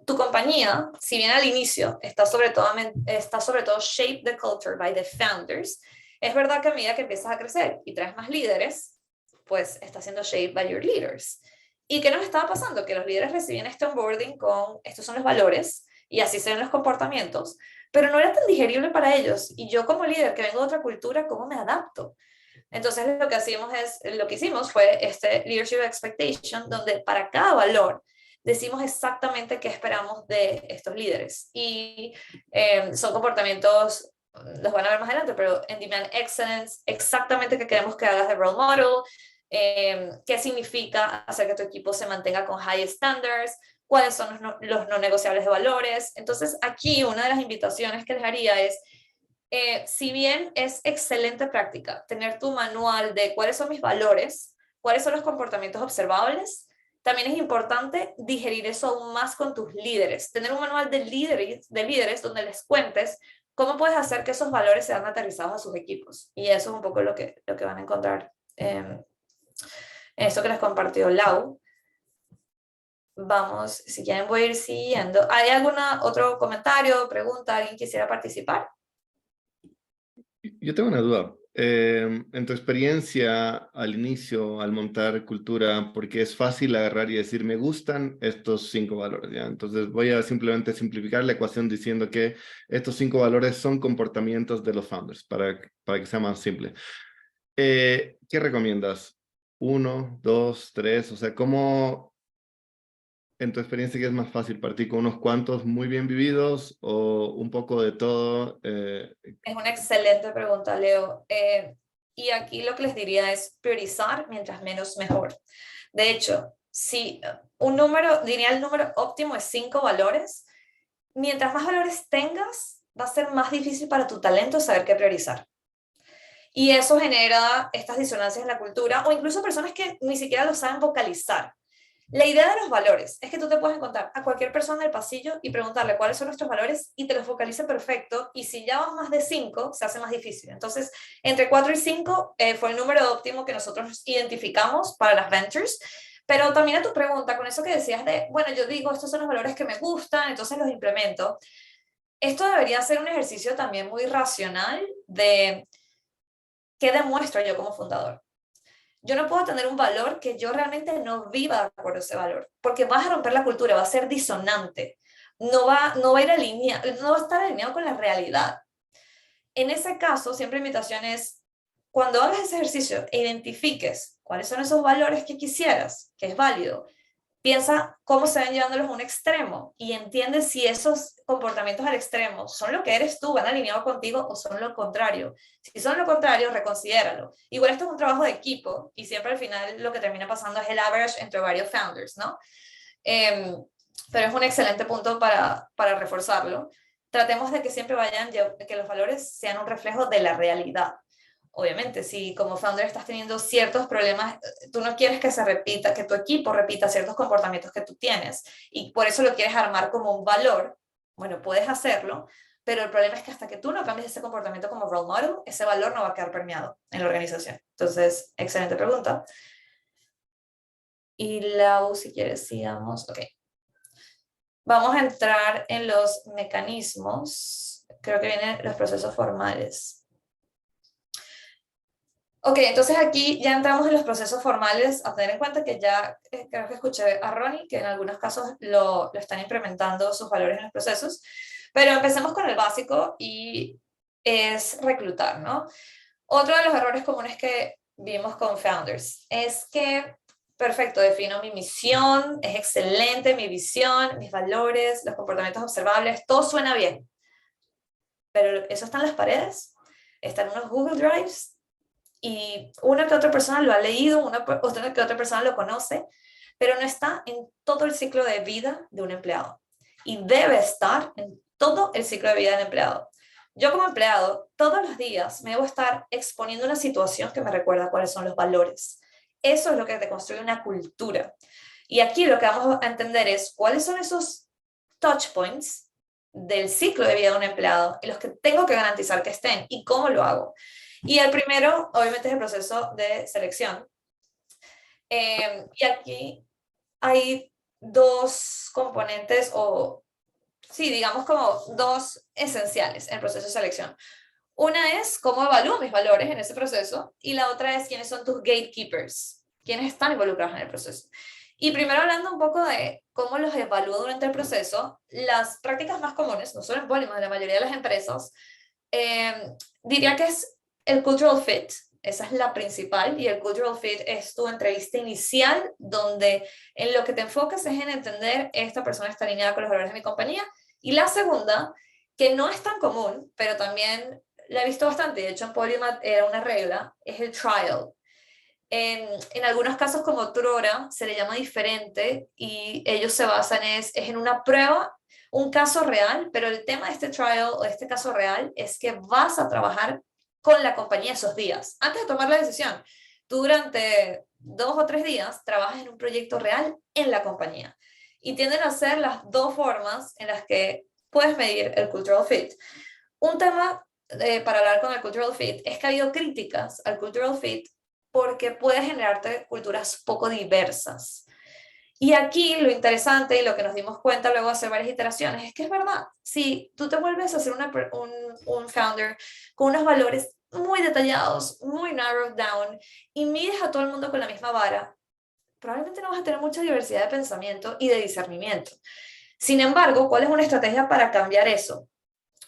tu compañía, si bien al inicio está sobre todo shape the culture by the founders, es verdad que a medida que empiezas a crecer y traes más líderes, pues está siendo shaped by your leaders. ¿Y qué nos estaba pasando? Que los líderes recibían este onboarding con, estos son los valores, y así se ven los comportamientos, pero no era tan digerible para ellos. Y yo como líder, que vengo de otra cultura, ¿cómo me adapto? Entonces lo que hicimos fue este Leadership Expectation, donde para cada valor decimos exactamente qué esperamos de estos líderes. Y son comportamientos, los van a ver más adelante, pero en Demand Excellence, exactamente qué queremos que hagas de role model, qué significa hacer que tu equipo se mantenga con high standards, cuáles son los no negociables de valores. Entonces aquí una de las invitaciones que les haría es, si bien es excelente práctica tener tu manual de cuáles son mis valores, cuáles son los comportamientos observables, también es importante digerir eso aún más con tus líderes, tener un manual de líderes donde les cuentes cómo puedes hacer que esos valores sean aterrizados a sus equipos. Y eso es un poco lo que van a encontrar en esto que les compartió Lau. Vamos, si quieren voy a ir siguiendo. ¿Hay algún otro comentario, pregunta, alguien quisiera participar? Yo tengo una duda. En tu experiencia al inicio, al montar cultura, porque es fácil agarrar y decir, me gustan estos 5 valores, ¿ya? Entonces voy a simplemente simplificar la ecuación diciendo que estos 5 valores son comportamientos de los founders, para que sea más simple. ¿Qué recomiendas? 1, 2, 3, o sea, ¿cómo en tu experiencia que es más fácil partir con unos cuantos muy bien vividos o un poco de todo? Es una excelente pregunta, Leo. Y aquí lo que les diría es priorizar mientras menos mejor. De hecho, si diría el número óptimo es 5 valores, mientras más valores tengas, va a ser más difícil para tu talento saber qué priorizar. Y eso genera estas disonancias en la cultura o incluso personas que ni siquiera lo saben vocalizar. La idea de los valores es que tú te puedes encontrar a cualquier persona del pasillo y preguntarle cuáles son nuestros valores y te los vocalice perfecto, y si ya vas más de 5, se hace más difícil. Entonces, entre 4 y 5 fue el número óptimo que nosotros identificamos para las ventures. Pero también a tu pregunta, con eso que decías de, bueno, yo digo, estos son los valores que me gustan, entonces los implemento. Esto debería ser un ejercicio también muy racional de qué demuestro yo como fundador. Yo no puedo tener un valor que yo realmente no viva por ese valor, porque vas a romper la cultura, va a ser disonante, no va a ir alineado, no va a estar alineado con la realidad. En ese caso, siempre mi invitación es, cuando hagas ese ejercicio e identifiques cuáles son esos valores que quisieras, que es válido, piensa cómo se van llevándolos a un extremo y entiende si esos comportamientos al extremo son lo que eres tú, van alineados contigo, o son lo contrario. Si son lo contrario, reconsidéralo. Igual esto es un trabajo de equipo y siempre al final lo que termina pasando es el average entre varios founders, ¿no? Pero es un excelente punto para reforzarlo. Tratemos de que siempre que los valores sean un reflejo de la realidad. Obviamente, si como founder estás teniendo ciertos problemas, tú no quieres que se repita, que tu equipo repita ciertos comportamientos que tú tienes, y por eso lo quieres armar como un valor, bueno, puedes hacerlo, pero el problema es que hasta que tú no cambies ese comportamiento como role model, ese valor no va a quedar permeado en la organización. Entonces, excelente pregunta. Y Lau, si quieres, sigamos. Ok. Vamos a entrar en los mecanismos. Creo que vienen los procesos formales. Ok, entonces aquí ya entramos en los procesos formales, a tener en cuenta que ya creo que escuché a Ronnie que en algunos casos lo están implementando sus valores en los procesos, pero empecemos con el básico y es reclutar, ¿no? Otro de los errores comunes que vimos con founders es que, perfecto, defino mi misión, es excelente mi visión, mis valores, los comportamientos observables, todo suena bien, pero eso está en las paredes, está en unos Google Drives, y una que otra persona lo ha leído, otra que otra persona lo conoce, pero no está en todo el ciclo de vida de un empleado. Y debe estar en todo el ciclo de vida del empleado. Yo como empleado, todos los días me debo estar exponiendo una situación que me recuerda cuáles son los valores. Eso es lo que te construye una cultura. Y aquí lo que vamos a entender es cuáles son esos touch points del ciclo de vida de un empleado en los que tengo que garantizar que estén y cómo lo hago. Y el primero, obviamente, es el proceso de selección. Y aquí hay dos componentes, o sí, digamos como dos esenciales en el proceso de selección. Una es cómo evalúo mis valores en ese proceso, y la otra es quiénes son tus gatekeepers, quiénes están involucrados en el proceso. Y primero, hablando un poco de cómo los evalúo durante el proceso, las prácticas más comunes, no solo en Polymath, en la mayoría de las empresas, diría que es el cultural fit. Esa es la principal, y el cultural fit es tu entrevista inicial, donde en lo que te enfocas es en entender esta persona está alineada con los valores de mi compañía. Y la segunda, que no es tan común, pero también la he visto bastante, de hecho en Polymath era una regla, es el trial. En algunos casos como Trora se le llama diferente, y ellos se basan es en una prueba, un caso real, pero el tema de este trial o de este caso real es que vas a trabajar con la compañía esos días. Antes de tomar la decisión, tú durante 2 o 3 días trabajas en un proyecto real en la compañía. Y tienden a ser las dos formas en las que puedes medir el cultural fit. Un tema para hablar con el cultural fit es que ha habido críticas al cultural fit porque puede generarte culturas poco diversas. Y aquí lo interesante y lo que nos dimos cuenta luego de hacer varias iteraciones es que es verdad, si tú te vuelves a ser un founder con unos valores muy detallados, muy narrowed down, y mides a todo el mundo con la misma vara, probablemente no vas a tener mucha diversidad de pensamiento y de discernimiento. Sin embargo, ¿cuál es una estrategia para cambiar eso?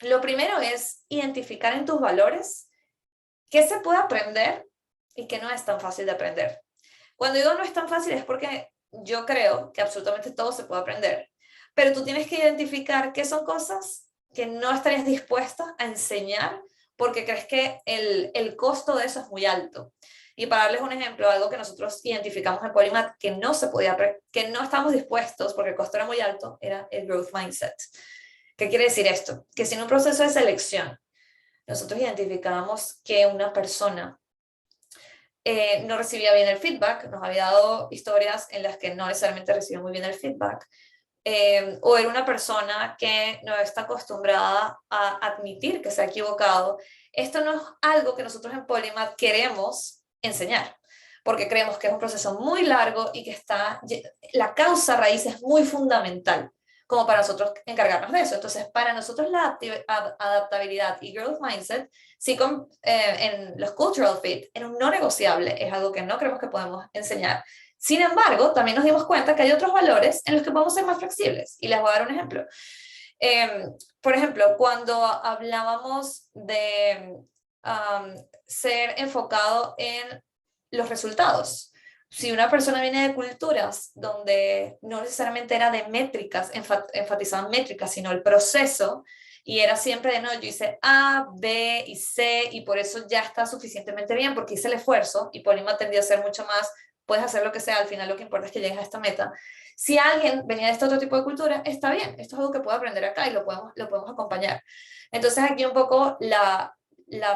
Lo primero es identificar en tus valores qué se puede aprender y qué no es tan fácil de aprender. Cuando digo no es tan fácil es porque yo creo que absolutamente todo se puede aprender, pero tú tienes que identificar qué son cosas que no estarías dispuesta a enseñar porque crees que el costo de eso es muy alto. Y para darles un ejemplo, algo que nosotros identificamos en Polymath que no se podía, que no estamos dispuestos porque el costo era muy alto, era el growth mindset. ¿Qué quiere decir esto? Que si en un proceso de selección nosotros identificábamos que una persona no recibía bien el feedback, nos había dado historias en las que no necesariamente recibió muy bien el feedback, o era una persona que no está acostumbrada a admitir que se ha equivocado, esto no es algo que nosotros en Polymath queremos enseñar, porque creemos que es un proceso muy largo y que la causa raíz es muy fundamental como para nosotros encargarnos de eso. Entonces, para nosotros la adaptabilidad y growth mindset, sí, en los cultural fit, era un no negociable, es algo que no creemos que podemos enseñar. Sin embargo, también nos dimos cuenta que hay otros valores en los que podemos ser más flexibles, y les voy a dar un ejemplo. Por ejemplo, cuando hablábamos de ser enfocado en los resultados, si una persona viene de culturas donde no necesariamente era de métricas, enfatizaban métricas, sino el proceso, y era siempre de no, yo hice A, B y C, y por eso ya está suficientemente bien, porque hice el esfuerzo, y Polymath tendía a ser mucho más, puedes hacer lo que sea, al final lo que importa es que llegues a esta meta. Si alguien venía de este otro tipo de cultura, está bien, esto es algo que puedo aprender acá y lo podemos acompañar. Entonces aquí un poco la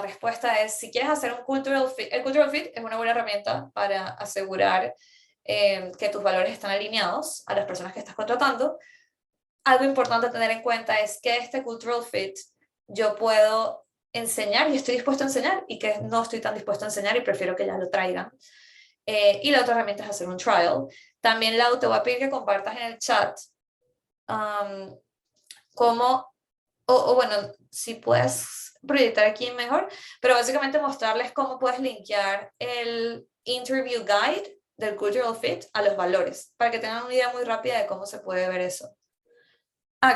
respuesta es, si quieres hacer un cultural fit, el cultural fit es una buena herramienta para asegurar que tus valores están alineados a las personas que estás contratando. Algo importante a tener en cuenta es que este cultural fit yo puedo enseñar y estoy dispuesto a enseñar, y que no estoy tan dispuesto a enseñar y prefiero que ya lo traigan. Y la otra herramienta es hacer un trial. También, Lau, te voy a pedir que compartas en el chat cómo, o bueno, si puedes proyectar aquí mejor, pero básicamente mostrarles cómo puedes linkear el interview guide del cultural fit a los valores, para que tengan una idea muy rápida de cómo se puede ver eso.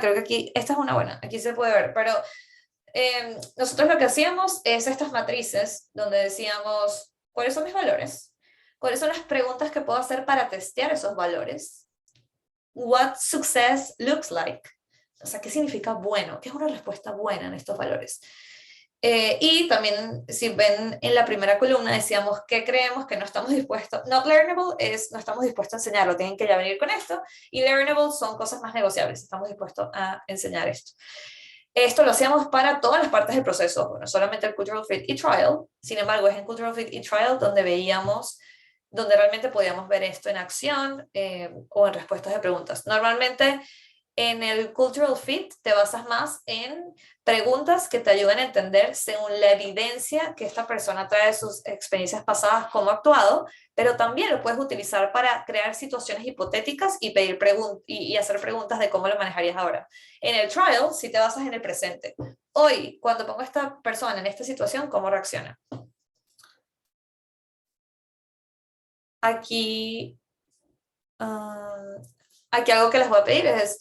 Creo que aquí, esta es una buena, aquí se puede ver, pero nosotros lo que hacíamos es estas matrices donde decíamos, ¿cuáles son mis valores? ¿Cuáles son las preguntas que puedo hacer para testear esos valores? What success looks like. O sea, ¿qué significa bueno? ¿Qué es una respuesta buena en estos valores? Y también, si ven en la primera columna, decíamos que creemos que no estamos dispuestos. Not learnable es no estamos dispuestos a enseñarlo, tienen que ya venir con esto. Y learnable son cosas más negociables, estamos dispuestos a enseñar esto. Esto lo hacíamos para todas las partes del proceso, no solamente el cultural fit y trial. Sin embargo, es en cultural fit y trial donde veíamos, donde realmente podíamos ver esto en acción o en respuestas de preguntas. Normalmente en el cultural fit te basas más en preguntas que te ayudan a entender según la evidencia que esta persona trae de sus experiencias pasadas, cómo ha actuado, pero también lo puedes utilizar para crear situaciones hipotéticas y pedir y hacer preguntas de cómo lo manejarías ahora. En el trial, si te basas en el presente. Hoy, cuando pongo a esta persona en esta situación, ¿cómo reacciona? Aquí algo que les voy a pedir es,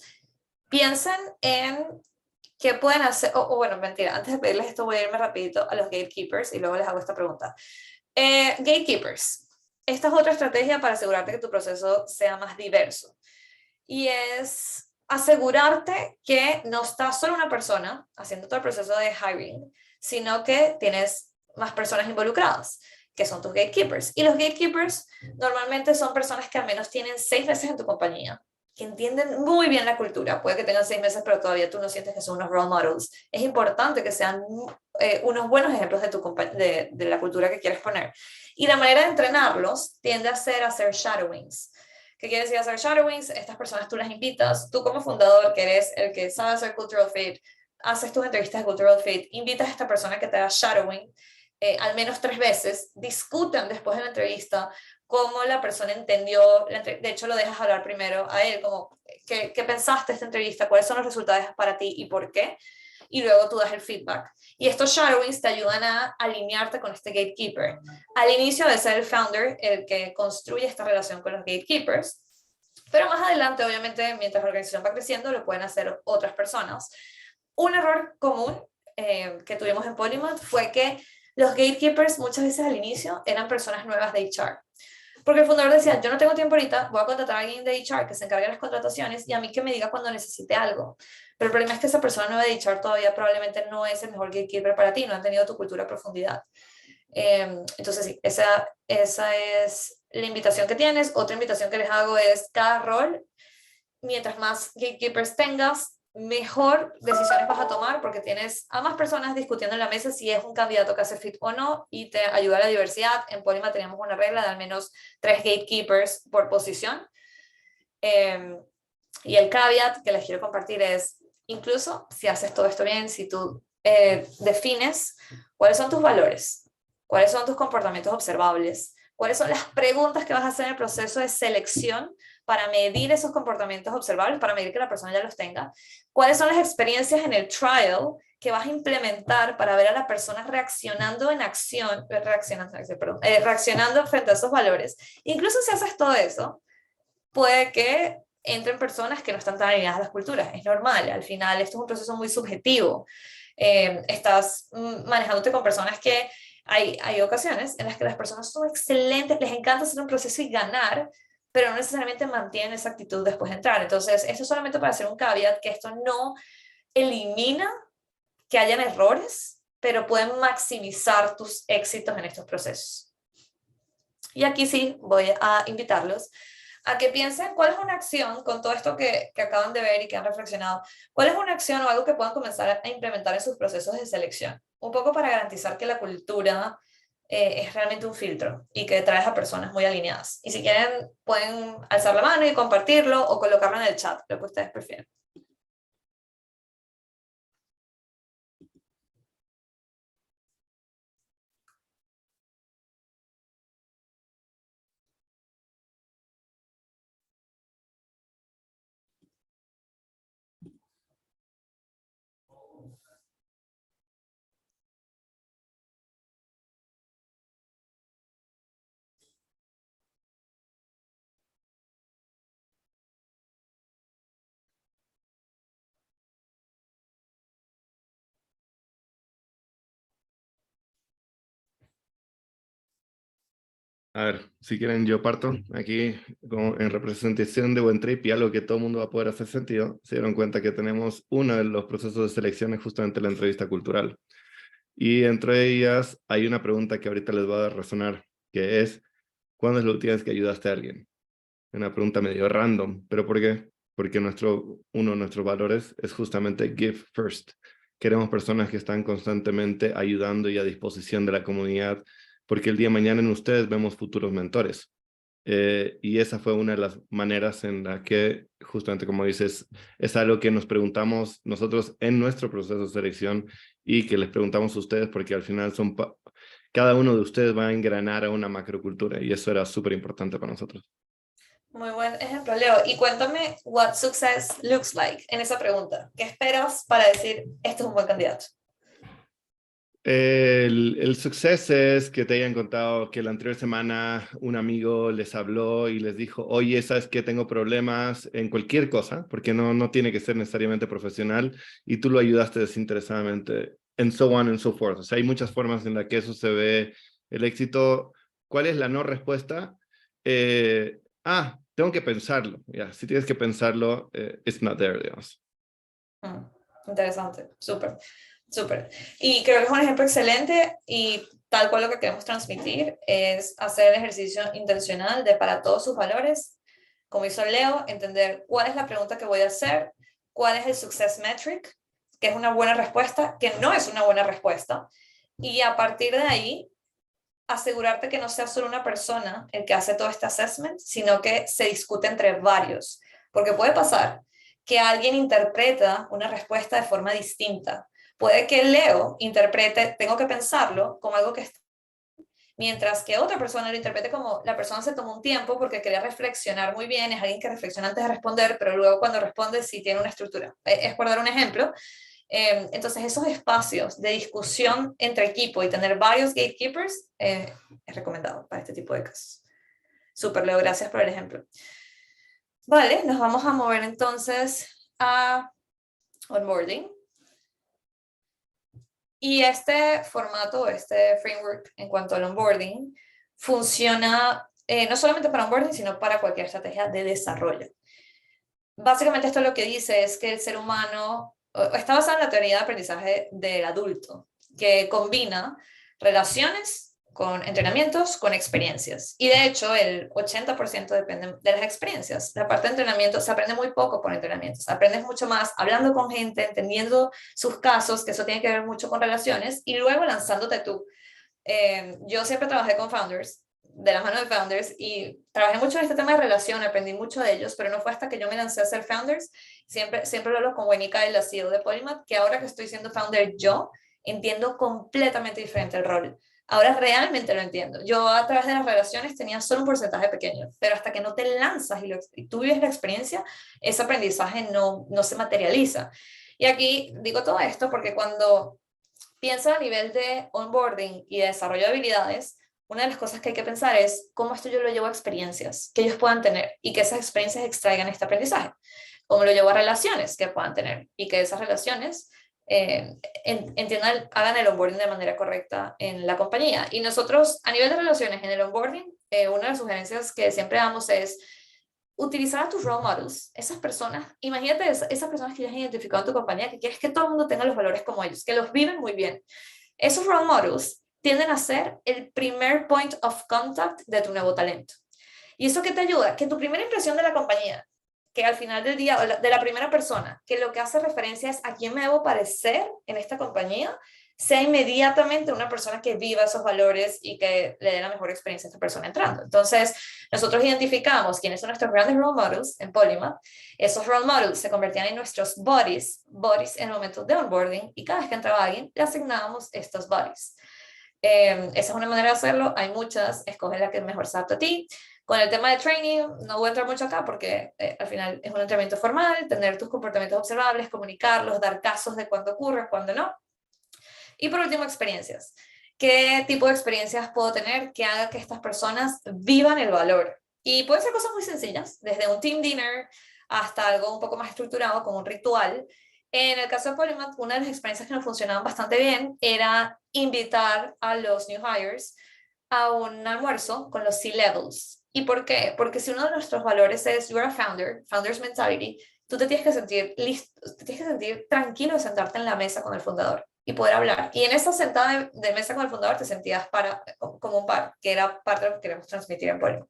piensen en qué pueden hacer, bueno, mentira, antes de pedirles esto voy a irme rapidito a los gatekeepers y luego les hago esta pregunta. Gatekeepers, esta es otra estrategia para asegurarte que tu proceso sea más diverso. Y es asegurarte que no está solo una persona haciendo todo el proceso de hiring, sino que tienes más personas involucradas, que son tus gatekeepers. Y los gatekeepers normalmente son personas que al menos tienen 6 meses en tu compañía, que entienden muy bien la cultura. Puede que tengan 6 meses, pero todavía tú no sientes que son unos role models. Es importante que sean unos buenos ejemplos de la cultura que quieres poner. Y la manera de entrenarlos tiende a ser hacer shadowings. ¿Qué quiere decir hacer shadowings? Estas personas tú las invitas, tú como fundador, que eres el que sabe hacer cultural fit, haces tus entrevistas de cultural fit, invitas a esta persona que te haga shadowing al menos 3 veces, discutan después de la entrevista cómo la persona entendió, de hecho lo dejas hablar primero a él, como ¿qué pensaste de esta entrevista? ¿Cuáles son los resultados para ti y por qué? Y luego tú das el feedback. Y estos shadowings te ayudan a alinearte con este gatekeeper. Al inicio debe ser el founder el que construye esta relación con los gatekeepers, pero más adelante, obviamente, mientras la organización va creciendo, lo pueden hacer otras personas. Un error común que tuvimos en Polymath fue que los gatekeepers muchas veces al inicio eran personas nuevas de HR. Porque el fundador decía, yo no tengo tiempo ahorita, voy a contratar a alguien de HR que se encargue de las contrataciones y a mí que me diga cuando necesite algo. Pero el problema es que esa persona nueva de HR todavía probablemente no es el mejor gatekeeper para ti, no han tenido tu cultura a profundidad. Entonces sí, esa es la invitación que tienes. Otra invitación que les hago es cada rol, mientras más gatekeepers tengas, mejor decisiones vas a tomar porque tienes a más personas discutiendo en la mesa si es un candidato que hace fit o no y te ayuda a la diversidad. En Polymath tenemos una regla de al menos 3 gatekeepers por posición. Y el caveat que les quiero compartir es, incluso si haces todo esto bien, si tú defines cuáles son tus valores, cuáles son tus comportamientos observables, cuáles son las preguntas que vas a hacer en el proceso de selección para medir esos comportamientos observables, para medir que la persona ya los tenga, cuáles son las experiencias en el trial que vas a implementar para ver a la persona reaccionando en acción, reaccionando frente a esos valores. Incluso si haces todo eso, puede que entren personas que no están tan alineadas a las culturas. Es normal, al final esto es un proceso muy subjetivo. Estás manejándote con personas que hay ocasiones en las que las personas son excelentes, les encanta hacer un proceso y ganar, pero no necesariamente mantienen esa actitud después de entrar. Entonces, esto es solamente para hacer un caveat, que esto no elimina que hayan errores, pero pueden maximizar tus éxitos en estos procesos. Y aquí sí, voy a invitarlos a que piensen cuál es una acción, con todo esto que acaban de ver y que han reflexionado, cuál es una acción o algo que puedan comenzar a implementar en sus procesos de selección, un poco para garantizar que la cultura es realmente un filtro y que traes a personas muy alineadas. Y si quieren, pueden alzar la mano y compartirlo o colocarlo en el chat, lo que ustedes prefieran. A ver, si quieren yo parto aquí en representación de Buen Trip y algo que todo el mundo va a poder hacer sentido. Se dieron cuenta que tenemos uno de los procesos de selección es justamente la entrevista cultural. Y entre ellas hay una pregunta que ahorita les va a resonar, que es, ¿cuándo es la última vez que ayudaste a alguien? Una pregunta medio random, ¿pero por qué? Porque uno de nuestros valores es justamente give first. Queremos personas que están constantemente ayudando y a disposición de la comunidad, porque el día de mañana en ustedes vemos futuros mentores. Y esa fue una de las maneras en la que, justamente como dices, es algo que nos preguntamos nosotros en nuestro proceso de selección y que les preguntamos a ustedes porque al final cada uno de ustedes va a engranar a una macrocultura y eso era súper importante para nosotros. Muy buen ejemplo, Leo. Y cuéntame what success looks like en esa pregunta. ¿Qué esperas para decir, este es un buen candidato? El suceso es que te hayan contado que la anterior semana un amigo les habló y les dijo, oye, ¿sabes qué? Tengo problemas en cualquier cosa, porque no tiene que ser necesariamente profesional, y tú lo ayudaste desinteresadamente, and so on and so forth. O sea, hay muchas formas en las que eso se ve el éxito. ¿Cuál es la no respuesta? Tengo que pensarlo. Si tienes que pensarlo, it's not there, digamos. Interesante, súper. Súper. Y creo que es un ejemplo excelente y tal cual lo que queremos transmitir es hacer el ejercicio intencional de para todos sus valores, como hizo Leo, entender cuál es la pregunta que voy a hacer, cuál es el success metric, que es una buena respuesta, que no es una buena respuesta, y a partir de ahí asegurarte que no sea solo una persona el que hace todo este assessment, sino que se discute entre varios, porque puede pasar que alguien interpreta una respuesta de forma distinta. Puede que Leo interprete, tengo que pensarlo, como algo que está, mientras que otra persona lo interprete como la persona se tomó un tiempo porque quería reflexionar muy bien, es alguien que reflexiona antes de responder, pero luego cuando responde sí tiene una estructura. Es por dar un ejemplo. Entonces esos espacios de discusión entre equipo y tener varios gatekeepers es recomendado para este tipo de casos. Súper, Leo, gracias por el ejemplo. Vale, nos vamos a mover entonces a onboarding. Y este formato, este framework en cuanto al onboarding, funciona no solamente para onboarding, sino para cualquier estrategia de desarrollo. Básicamente esto lo que dice es que el ser humano está basado en la teoría de aprendizaje del adulto, que combina relaciones con entrenamientos, con experiencias. Y de hecho, el 80% depende de las experiencias. La parte de entrenamiento se aprende muy poco por entrenamientos. Aprendes mucho más hablando con gente, entendiendo sus casos, que eso tiene que ver mucho con relaciones, y luego lanzándote tú. Yo siempre trabajé con founders, de la mano de founders, y trabajé mucho en este tema de relación, aprendí mucho de ellos, pero no fue hasta que yo me lancé a ser founders, siempre lo hablo con Wenika, la CEO de Polymath, que ahora que estoy siendo founder yo, entiendo completamente diferente el rol. Ahora realmente lo entiendo. Yo a través de las relaciones tenía solo un porcentaje pequeño, pero hasta que no te lanzas y tú vives la experiencia, ese aprendizaje no se materializa. Y aquí digo todo esto porque cuando pienso a nivel de onboarding y de desarrollo de habilidades, una de las cosas que hay que pensar es cómo esto yo lo llevo a experiencias que ellos puedan tener y que esas experiencias extraigan este aprendizaje. Cómo lo llevo a relaciones que puedan tener y que esas relaciones hagan el onboarding de manera correcta en la compañía. Y nosotros, a nivel de relaciones en el onboarding, una de las sugerencias que siempre damos es utilizar a tus role models, esas personas, imagínate esas personas que ya has identificado en tu compañía, que quieres que todo el mundo tenga los valores como ellos, que los viven muy bien. Esos role models tienden a ser el primer point of contact de tu nuevo talento. ¿Y eso qué te ayuda? Que tu primera impresión de la compañía, que al final del día, de la primera persona, que lo que hace referencia es a quién me debo parecer en esta compañía, sea inmediatamente una persona que viva esos valores y que le dé la mejor experiencia a esta persona entrando. Entonces, nosotros identificamos quiénes son nuestros grandes role models en Polymath. Esos role models se convertían en nuestros buddies en el momento de onboarding, y cada vez que entraba alguien, le asignábamos estos buddies. Esa es una manera de hacerlo, hay muchas, escoge la que mejor se adapta a ti. Con el tema de training, no voy a entrar mucho acá porque al final es un entrenamiento formal, tener tus comportamientos observables, comunicarlos, dar casos de cuándo ocurre, cuándo no. Y por último, experiencias. ¿Qué tipo de experiencias puedo tener que haga que estas personas vivan el valor? Y pueden ser cosas muy sencillas, desde un team dinner hasta algo un poco más estructurado, como un ritual. En el caso de Polymath, una de las experiencias que nos funcionaban bastante bien era invitar a los new hires a un almuerzo con los C-levels. ¿Y por qué? Porque si uno de nuestros valores es you're a founder, founder's mentality, tú te tienes que sentir listo, te tienes que sentir tranquilo de sentarte en la mesa con el fundador y poder hablar. Y en esa sentada de mesa con el fundador te sentías como un par, que era parte de lo que queremos transmitir en Polvo.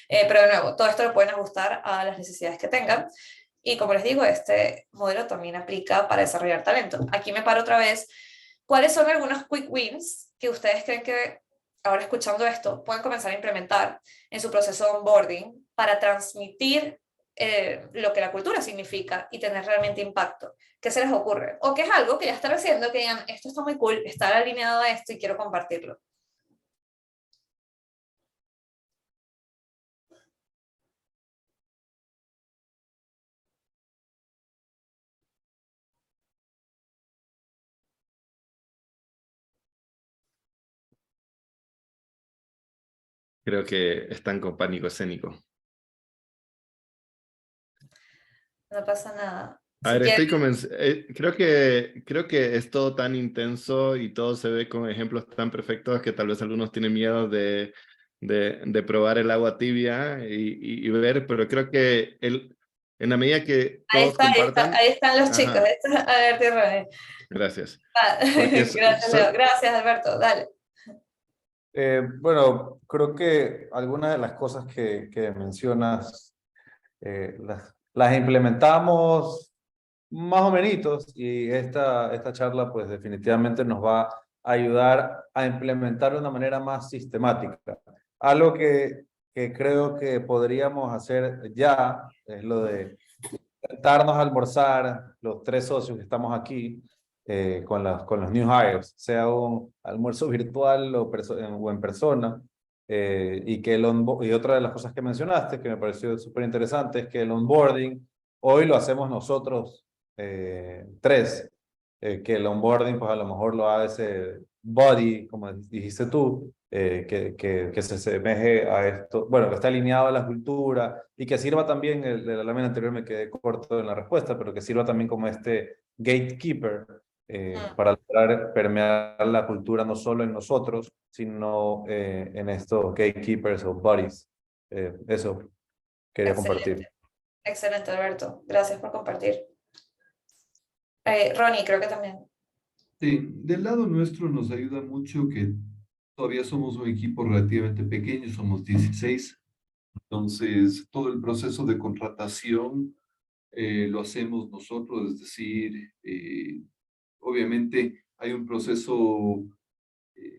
Pero de nuevo, todo esto lo pueden ajustar a las necesidades que tengan. Y como les digo, este modelo también aplica para desarrollar talento. Aquí me paro otra vez. ¿Cuáles son algunos quick wins que ustedes creen que, ahora escuchando esto, pueden comenzar a implementar en su proceso de onboarding para transmitir lo que la cultura significa y tener realmente impacto? ¿Qué se les ocurre? ¿O qué es algo que ya están haciendo que digan, esto está muy cool, estar alineado a esto y quiero compartirlo? Creo que están con pánico escénico. No pasa nada. A ver, estoy convencido. Creo que es todo tan intenso y todo se ve con ejemplos tan perfectos que tal vez algunos tienen miedo de probar el agua tibia y ver, pero creo que en la medida que todos compartan... Ahí están los chicos. A ver, tierra. Gracias. Gracias, Leo. Gracias, Alberto. Dale. Bueno, creo que algunas de las cosas que mencionas las implementamos más o menos, y esta charla pues definitivamente nos va a ayudar a implementar de una manera más sistemática. Algo que creo que podríamos hacer ya es lo de sentarnos a almorzar, los 3 socios que estamos aquí, con los new hires, sea un almuerzo virtual o en persona, y y otra de las cosas que mencionaste, que me pareció súper interesante, es que el onboarding, hoy lo hacemos nosotros 3, que el onboarding, pues a lo mejor lo haga ese body, como dijiste tú, que se asemeje a esto, bueno, que está alineado a la cultura y que sirva también, de la lámina anterior me quedé corto en la respuesta, pero que sirva también como este gatekeeper para lograr permear la cultura no solo en nosotros, sino en estos gatekeepers o buddies. Eso quería compartir. Excelente, Alberto. Gracias por compartir. Ronnie, creo que también. Sí, del lado nuestro nos ayuda mucho que todavía somos un equipo relativamente pequeño, somos 16. Entonces, todo el proceso de contratación lo hacemos nosotros, es decir, obviamente hay un proceso,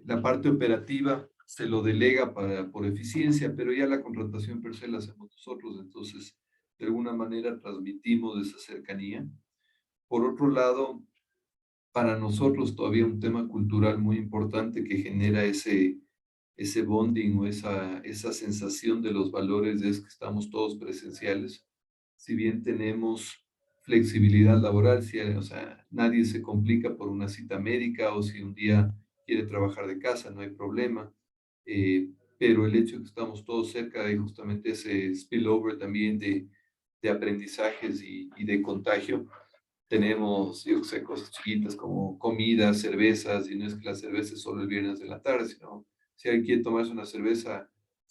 la parte operativa se lo delega por eficiencia, pero ya la contratación per se la hacemos nosotros, entonces de alguna manera transmitimos esa cercanía. Por otro lado, para nosotros todavía un tema cultural muy importante que genera ese bonding o esa sensación de los valores es que estamos todos presenciales. Si bien tenemos flexibilidad laboral, o sea, nadie se complica por una cita médica o si un día quiere trabajar de casa, no hay problema. Pero el hecho de que estamos todos cerca de justamente ese spillover también de aprendizajes y de contagio, tenemos, yo sé, cosas chiquitas como comidas, cervezas, y no es que la cerveza es solo el viernes de la tarde, sino si alguien quiere tomarse una cerveza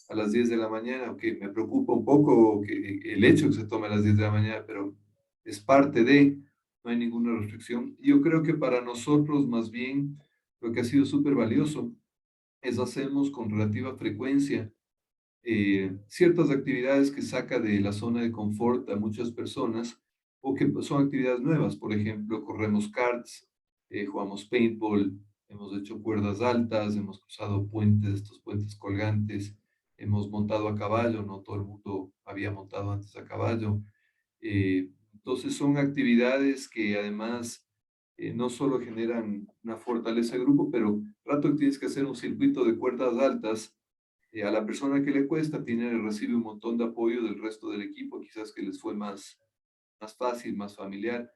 a las 10 de la mañana, ok, me preocupa un poco que el hecho que se tome a las 10 de la mañana, pero es parte de, no hay ninguna restricción. Yo creo que para nosotros más bien lo que ha sido súper valioso es hacemos con relativa frecuencia ciertas actividades que saca de la zona de confort a muchas personas o que son actividades nuevas. Por ejemplo, corremos karts, jugamos paintball, hemos hecho cuerdas altas, hemos cruzado puentes, estos puentes colgantes, hemos montado a caballo, no todo el mundo había montado antes a caballo. Entonces son actividades que además no solo generan una fortaleza de grupo, pero rato que tienes que hacer un circuito de cuerdas altas, a la persona que le cuesta recibe un montón de apoyo del resto del equipo, quizás que les fue más fácil, más familiar.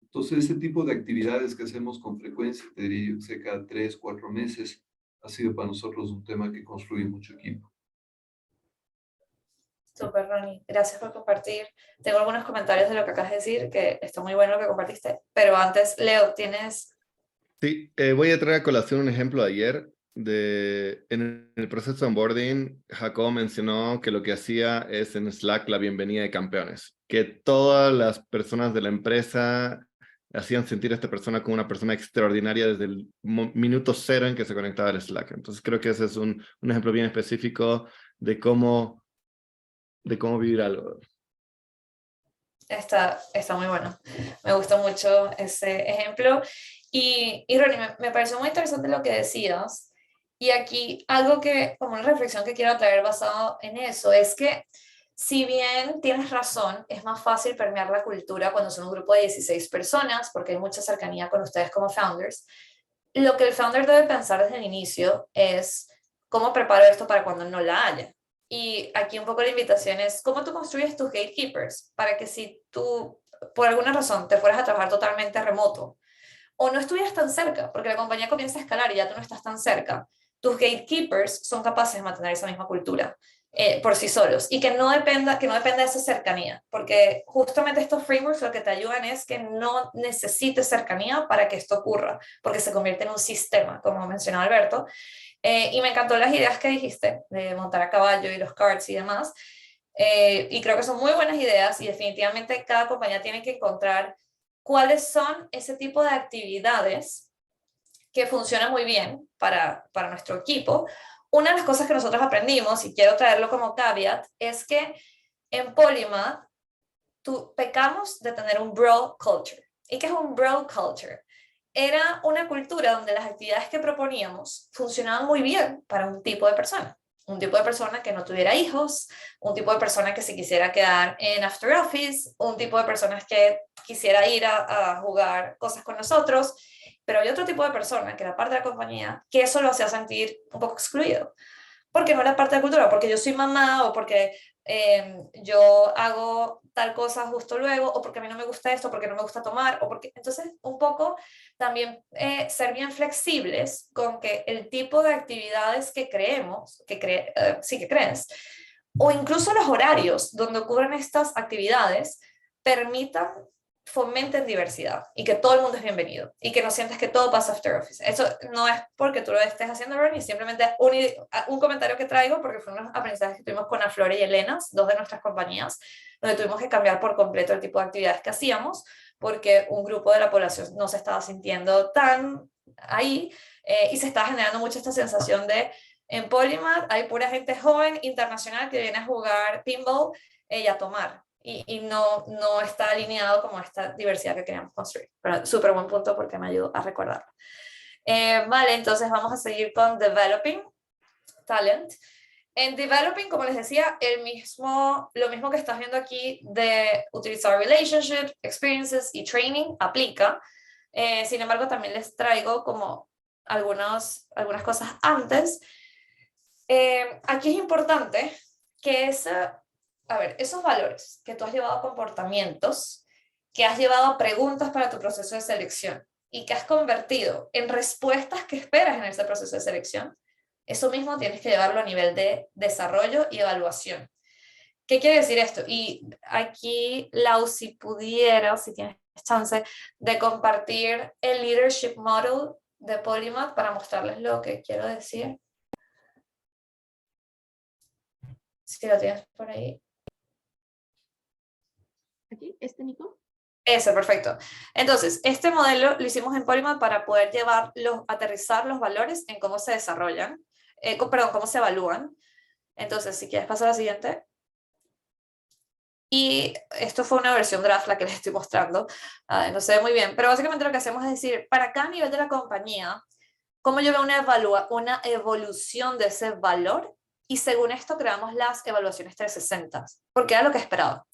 Entonces, ese tipo de actividades que hacemos con frecuencia, te diría yo que sé, cada 3, 4 meses, ha sido para nosotros un tema que construye mucho equipo. Super, Ronnie. Gracias por compartir. Tengo algunos comentarios de lo que acabas de decir, que está muy bueno lo que compartiste, pero antes, Leo, ¿tienes...? Sí, voy a traer a colación un ejemplo de ayer. en el proceso de onboarding, Jacob mencionó que lo que hacía es en Slack la bienvenida de campeones, que todas las personas de la empresa hacían sentir a esta persona como una persona extraordinaria desde el minuto cero en que se conectaba al Slack. Entonces creo que ese es un ejemplo bien específico de cómo vivir algo. Está muy bueno. Me gustó mucho ese ejemplo. Y Ronnie, me pareció muy interesante lo que decías. Y aquí algo que, como una reflexión que quiero traer basado en eso, es que si bien tienes razón, es más fácil permear la cultura cuando son un grupo de 16 personas, porque hay mucha cercanía con ustedes como founders. Lo que el founder debe pensar desde el inicio es cómo preparo esto para cuando no la haya. Y aquí un poco la invitación es cómo tú construyes tus gatekeepers para que si tú, por alguna razón, te fueras a trabajar totalmente remoto o no estuvieras tan cerca, porque la compañía comienza a escalar y ya tú no estás tan cerca, tus gatekeepers son capaces de mantener esa misma cultura por sí solos y que no dependa de esa cercanía, porque justamente estos frameworks lo que te ayudan es que no necesites cercanía para que esto ocurra, porque se convierte en un sistema, como mencionó Alberto. Y me encantó las ideas que dijiste de montar a caballo y los cards y demás. Y creo que son muy buenas ideas y definitivamente cada compañía tiene que encontrar cuáles son ese tipo de actividades que funcionan muy bien para nuestro equipo. Una de las cosas que nosotros aprendimos, y quiero traerlo como caveat, es que en Polymath pecamos de tener un bro culture. ¿Y qué es un bro culture? Era una cultura donde las actividades que proponíamos funcionaban muy bien para un tipo de persona. Un tipo de persona que no tuviera hijos, un tipo de persona que se quisiera quedar en after office, un tipo de personas que quisiera ir a jugar cosas con nosotros, pero hay otro tipo de persona que era parte de la compañía que eso lo hacía sentir un poco excluido, porque no era parte de la cultura, porque yo soy mamá o porque yo hago tal cosa justo luego, o porque a mí no me gusta esto, porque no me gusta tomar, o porque... Entonces, un poco también ser bien flexibles con que el tipo de actividades que creemos, que crees, o incluso los horarios donde ocurren estas actividades, permitan fomenten diversidad y que todo el mundo es bienvenido y que no sientas que todo pasa after office. Eso no es porque tú lo estés haciendo, Ronnie, simplemente un comentario que traigo porque fue unos aprendizajes que tuvimos con Aflora y Elena, dos de nuestras compañías, donde tuvimos que cambiar por completo el tipo de actividades que hacíamos porque un grupo de la población no se estaba sintiendo tan ahí y se estaba generando mucho esta sensación de en Polymath hay pura gente joven, internacional, que viene a jugar pinball y a tomar. Y no está alineado como esta diversidad que queríamos construir. Pero súper buen punto porque me ayudó a recordarlo. Vale, entonces vamos a seguir con Developing Talent. En Developing, como les decía, lo mismo que estás viendo aquí de utilizar Relationship, Experiences y Training aplica. Sin embargo, también les traigo como algunas cosas antes. Aquí es importante que esos valores que tú has llevado a comportamientos, que has llevado a preguntas para tu proceso de selección y que has convertido en respuestas que esperas en ese proceso de selección, eso mismo tienes que llevarlo a nivel de desarrollo y evaluación. ¿Qué quiere decir esto? Y aquí, Lau, si pudiera, si tienes chance de compartir el Leadership Model de Polymath para mostrarles lo que quiero decir. Si lo tienes por ahí. Aquí, Nico. Eso, perfecto. Entonces, este modelo lo hicimos en Polymath para poder aterrizar los valores en cómo se desarrollan, cómo se evalúan. Entonces, si quieres pasar a la siguiente. Y esto fue una versión draft la que les estoy mostrando. No se ve muy bien, pero básicamente lo que hacemos es decir, para cada nivel de la compañía, cómo yo veo una evolución de ese valor, y según esto creamos las evaluaciones 360, porque era lo que esperaba.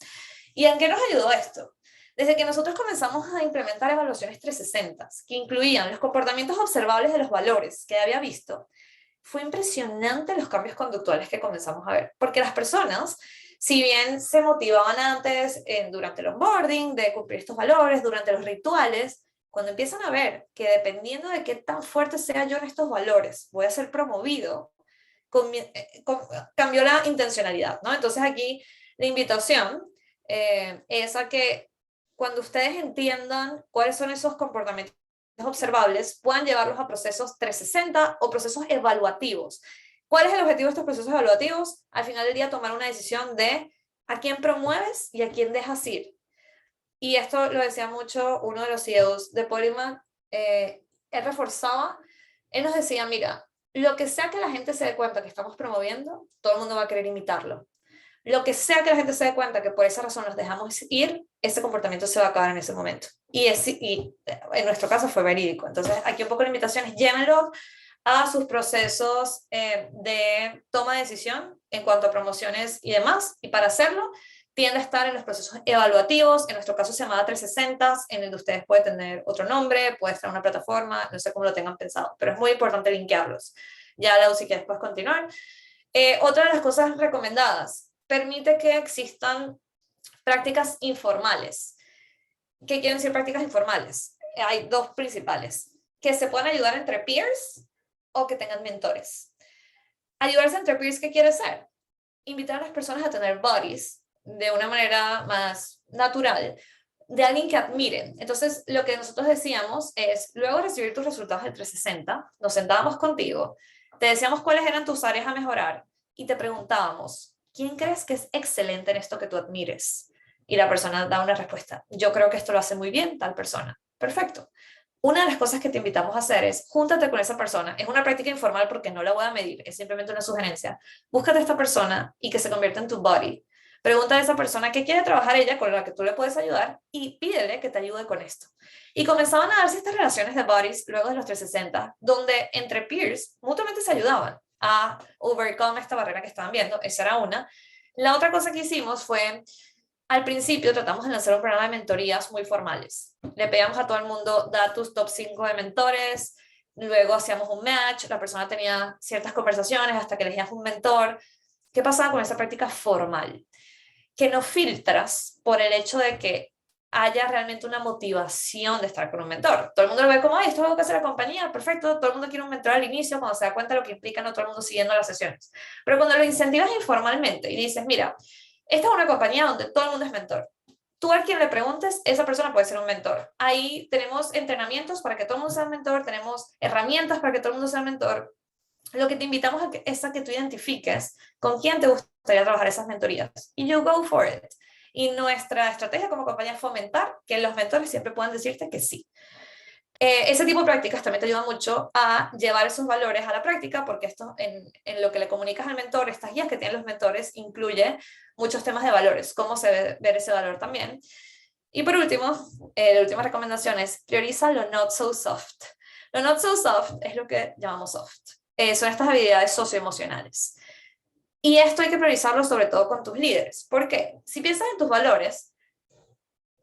¿Y en qué nos ayudó esto? Desde que nosotros comenzamos a implementar evaluaciones 360, que incluían los comportamientos observables de los valores que había visto, fue impresionante los cambios conductuales que comenzamos a ver, porque las personas, si bien se motivaban antes, durante el onboarding, de cumplir estos valores, durante los rituales, cuando empiezan a ver que dependiendo de qué tan fuerte sea yo en estos valores, voy a ser promovido, cambió la intencionalidad, ¿no? Entonces aquí la invitación es a que cuando ustedes entiendan cuáles son esos comportamientos observables puedan llevarlos a procesos 360 o procesos evaluativos. ¿Cuál es el objetivo de estos procesos evaluativos? Al final del día tomar una decisión de a quién promueves y a quién dejas ir. Y esto lo decía mucho uno de los CEOs de Polymath, él reforzaba, él nos decía, mira, lo que sea que la gente se dé cuenta que estamos promoviendo, todo el mundo va a querer imitarlo. Lo que sea que la gente se dé cuenta que por esa razón nos dejamos ir, ese comportamiento se va a acabar en ese momento. Y en nuestro caso fue verídico. Entonces, aquí un poco la invitación es llévenlo a sus procesos de toma de decisión en cuanto a promociones y demás. Y para hacerlo, tiende a estar en los procesos evaluativos. En nuestro caso se llamaba 360, en el de ustedes puede tener otro nombre, puede estar una plataforma, no sé cómo lo tengan pensado, pero es muy importante linkearlos. Ya, Lau, si quieres puedes continuar. Otra de las cosas recomendadas, permite que existan prácticas informales. ¿Qué quieren decir prácticas informales? Hay dos principales, que se puedan ayudar entre peers o que tengan mentores. Ayudarse entre peers, ¿qué quiere ser? Invitar a las personas a tener buddies de una manera más natural, de alguien que admiren. Entonces, lo que nosotros decíamos es, luego de recibir tus resultados del 360, nos sentábamos contigo, te decíamos cuáles eran tus áreas a mejorar y te preguntábamos, ¿quién crees que es excelente en esto que tú admires? Y la persona da una respuesta, yo creo que esto lo hace muy bien tal persona. Perfecto. Una de las cosas que te invitamos a hacer es, júntate con esa persona. Es una práctica informal porque no la voy a medir, es simplemente una sugerencia. Búscate a esta persona y que se convierta en tu buddy. Pregunta a esa persona qué quiere trabajar ella con la que tú le puedes ayudar y pídele que te ayude con esto. Y comenzaban a darse estas relaciones de buddies luego de los 360, donde entre peers mutuamente se ayudaban a overcome esta barrera que estaban viendo. Esa era una. La otra cosa que hicimos fue, al principio tratamos de lanzar un programa de mentorías muy formales. Le pedíamos a todo el mundo, da tus top 5 de mentores, luego hacíamos un match, la persona tenía ciertas conversaciones hasta que elegías un mentor. ¿Qué pasaba con esa práctica formal? Que no filtras por el hecho de que haya realmente una motivación de estar con un mentor. Todo el mundo lo ve como, ay, esto es lo que hace la compañía, perfecto, todo el mundo quiere un mentor al inicio, cuando se da cuenta de lo que implica no todo el mundo siguiendo las sesiones. Pero cuando lo incentivas informalmente y dices, mira, esta es una compañía donde todo el mundo es mentor. Tú a quien le preguntes, esa persona puede ser un mentor. Ahí tenemos entrenamientos para que todo el mundo sea un mentor, tenemos herramientas para que todo el mundo sea un mentor. Lo que te invitamos es a que tú identifiques con quién te gustaría trabajar esas mentorías. Y you go for it. Y nuestra estrategia como compañía es fomentar que los mentores siempre puedan decirte que sí. Ese tipo de prácticas también te ayuda mucho a llevar esos valores a la práctica, porque esto en lo que le comunicas al mentor, estas guías que tienen los mentores, incluye muchos temas de valores, cómo se debe ver ese valor también. Y por último, la última recomendación es prioriza lo not so soft. Lo not so soft es lo que llamamos soft. Son estas habilidades socioemocionales. Y esto hay que priorizarlo sobre todo con tus líderes. ¿Por qué? Si piensas en tus valores,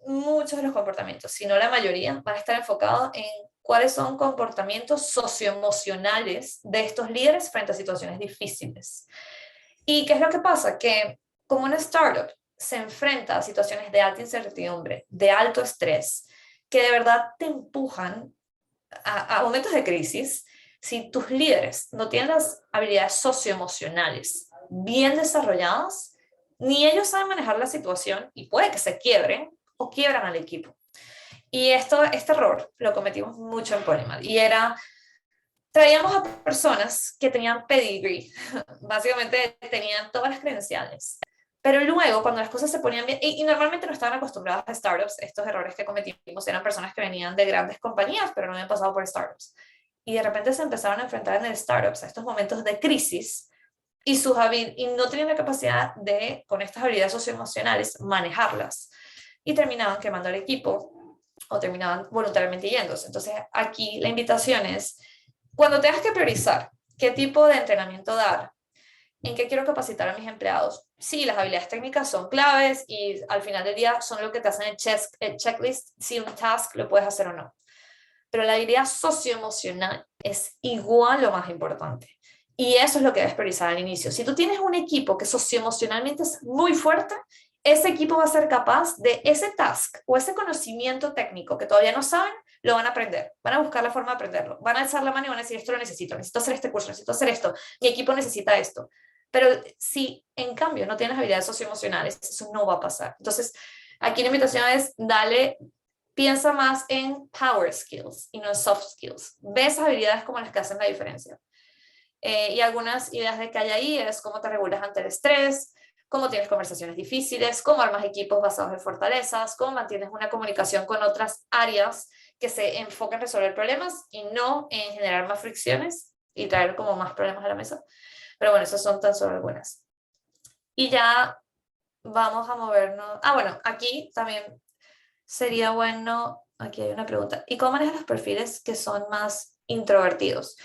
muchos de los comportamientos, si no la mayoría, van a estar enfocados en cuáles son comportamientos socioemocionales de estos líderes frente a situaciones difíciles. ¿Y qué es lo que pasa? Que como una startup se enfrenta a situaciones de alta incertidumbre, de alto estrés, que de verdad te empujan a momentos de crisis. Si tus líderes no tienen las habilidades socioemocionales bien desarrolladas, ni ellos saben manejar la situación y puede que se quiebren o quiebran al equipo. Y este error lo cometimos mucho en Polymath y era, traíamos a personas que tenían pedigree, básicamente tenían todas las credenciales, pero luego cuando las cosas se ponían bien, y normalmente no estaban acostumbradas a startups, estos errores que cometimos eran personas que venían de grandes compañías, pero no habían pasado por startups. Y de repente se empezaron a enfrentar en el startups a estos momentos de crisis y no tenían la capacidad de, con estas habilidades socioemocionales, manejarlas. Y terminaban quemando al equipo o terminaban voluntariamente yéndose. Entonces, aquí la invitación es, cuando tengas que priorizar qué tipo de entrenamiento dar, en qué quiero capacitar a mis empleados, sí, las habilidades técnicas son claves y al final del día son lo que te hacen el checklist, si un task lo puedes hacer o no. Pero la habilidad socioemocional es igual lo más importante. Y eso es lo que debes priorizar al inicio. Si tú tienes un equipo que socioemocionalmente es muy fuerte, ese equipo va a ser capaz de ese task o ese conocimiento técnico que todavía no saben, lo van a aprender. Van a buscar la forma de aprenderlo. Van a alzar la mano y van a decir, esto lo necesito hacer este curso, necesito hacer esto, mi equipo necesita esto. Pero si en cambio no tienes habilidades socioemocionales, eso no va a pasar. Entonces, aquí la invitación es, dale piensa más en power skills y no en soft skills. Ve esas habilidades como las que hacen la diferencia. Y algunas ideas de que hay ahí es cómo te regulas ante el estrés, cómo tienes conversaciones difíciles, cómo armas equipos basados en fortalezas, cómo mantienes una comunicación con otras áreas que se enfoquen en resolver problemas y no en generar más fricciones y traer como más problemas a la mesa. Pero bueno, esas son tan solo algunas. Y ya vamos a movernos. Ah, bueno, aquí también sería bueno, aquí hay una pregunta. ¿Y cómo manejas los perfiles que son más introvertidos?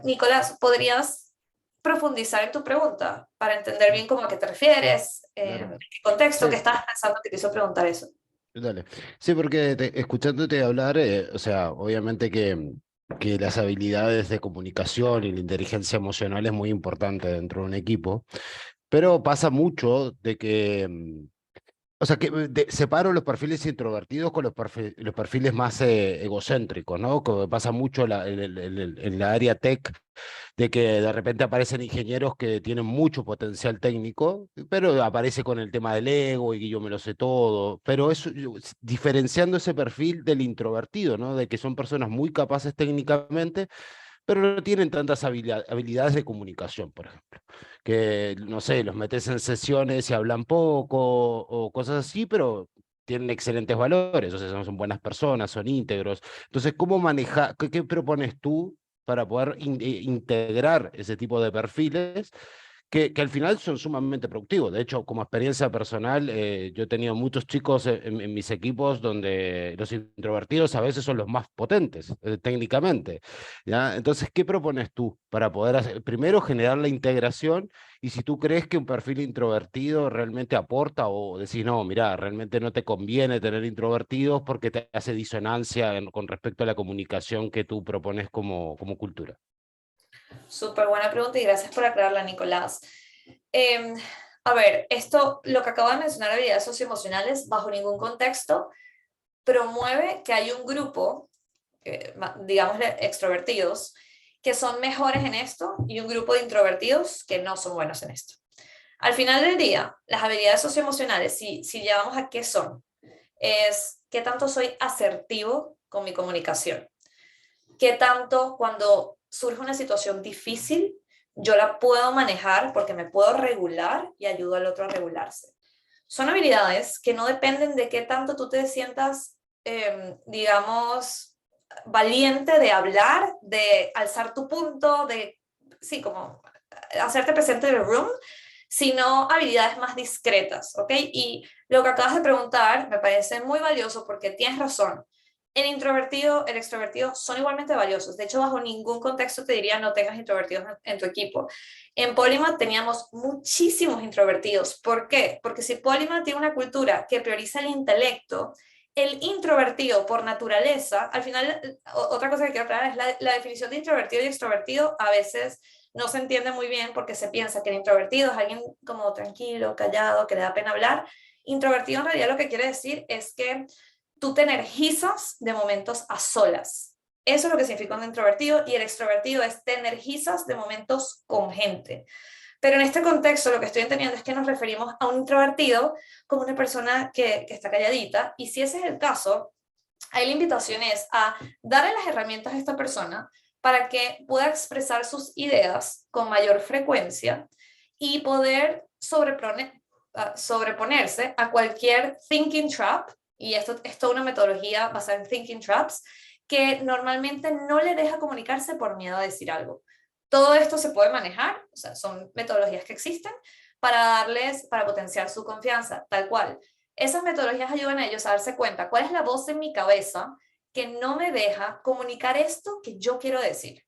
Nicolás, ¿podrías profundizar en tu pregunta para entender bien cómo a qué te refieres, Claro. en qué contexto, Sí. que estabas pensando que te hizo preguntar eso? Dale. Sí, porque escuchándote hablar, o sea, obviamente que las habilidades de comunicación y la inteligencia emocional es muy importante dentro de un equipo, pero pasa mucho de que, o sea, que separo los perfiles introvertidos con los perfiles más egocéntricos, ¿no? Como pasa mucho en la área tech, de que de repente aparecen ingenieros que tienen mucho potencial técnico, pero aparece con el tema del ego y que yo me lo sé todo, pero eso, diferenciando ese perfil del introvertido, ¿no? De que son personas muy capaces técnicamente, pero no tienen tantas habilidades de comunicación, por ejemplo. Que, no sé, los metes en sesiones y hablan poco o cosas así, pero tienen excelentes valores, o sea, son buenas personas, son íntegros. Entonces, ¿cómo manejar, qué propones tú para poder integrar ese tipo de perfiles que al final son sumamente productivos? De hecho, como experiencia personal, yo he tenido muchos chicos en mis equipos donde los introvertidos a veces son los más potentes técnicamente, ¿ya? Entonces, ¿qué propones tú para poder primero generar la integración y si tú crees que un perfil introvertido realmente aporta o decís, no, mira, realmente no te conviene tener introvertidos porque te hace disonancia con respecto a la comunicación que tú propones como cultura? Súper buena pregunta y gracias por aclararla, Nicolás. A ver, esto, lo que acabo de mencionar, habilidades socioemocionales, bajo ningún contexto promueve que hay un grupo, digámosle extrovertidos, que son mejores en esto y un grupo de introvertidos que no son buenos en esto. Al final del día, las habilidades socioemocionales, si llevamos a qué son, es qué tanto soy asertivo con mi comunicación, qué tanto cuando surge una situación difícil, yo la puedo manejar porque me puedo regular y ayudo al otro a regularse. Son habilidades que no dependen de qué tanto tú te sientas, digamos, valiente de hablar, de alzar tu punto, de, sí, como hacerte presente en el room, sino habilidades más discretas, ¿ok? Y lo que acabas de preguntar me parece muy valioso porque tienes razón. El introvertido, el extrovertido son igualmente valiosos. De hecho, bajo ningún contexto te diría no tengas introvertidos en tu equipo. En Polymath teníamos muchísimos introvertidos. ¿Por qué? Porque si Polymath tiene una cultura que prioriza el intelecto, el introvertido por naturaleza, al final, otra cosa que quiero aclarar es la definición de introvertido y extrovertido a veces no se entiende muy bien porque se piensa que el introvertido es alguien como tranquilo, callado, que le da pena hablar. Introvertido en realidad lo que quiere decir es que tú te energizas de momentos a solas. Eso es lo que significa un introvertido, y el extrovertido es te energizas de momentos con gente. Pero en este contexto lo que estoy entendiendo es que nos referimos a un introvertido como una persona que está calladita, y si ese es el caso, ahí la invitación es a darle las herramientas a esta persona para que pueda expresar sus ideas con mayor frecuencia y poder sobreponerse a cualquier thinking trap, y esto es toda una metodología basada en thinking traps, que normalmente no le deja comunicarse por miedo a decir algo. Todo esto se puede manejar, o sea, son metodologías que existen para potenciar su confianza, tal cual. Esas metodologías ayudan a ellos a darse cuenta cuál es la voz en mi cabeza que no me deja comunicar esto que yo quiero decir.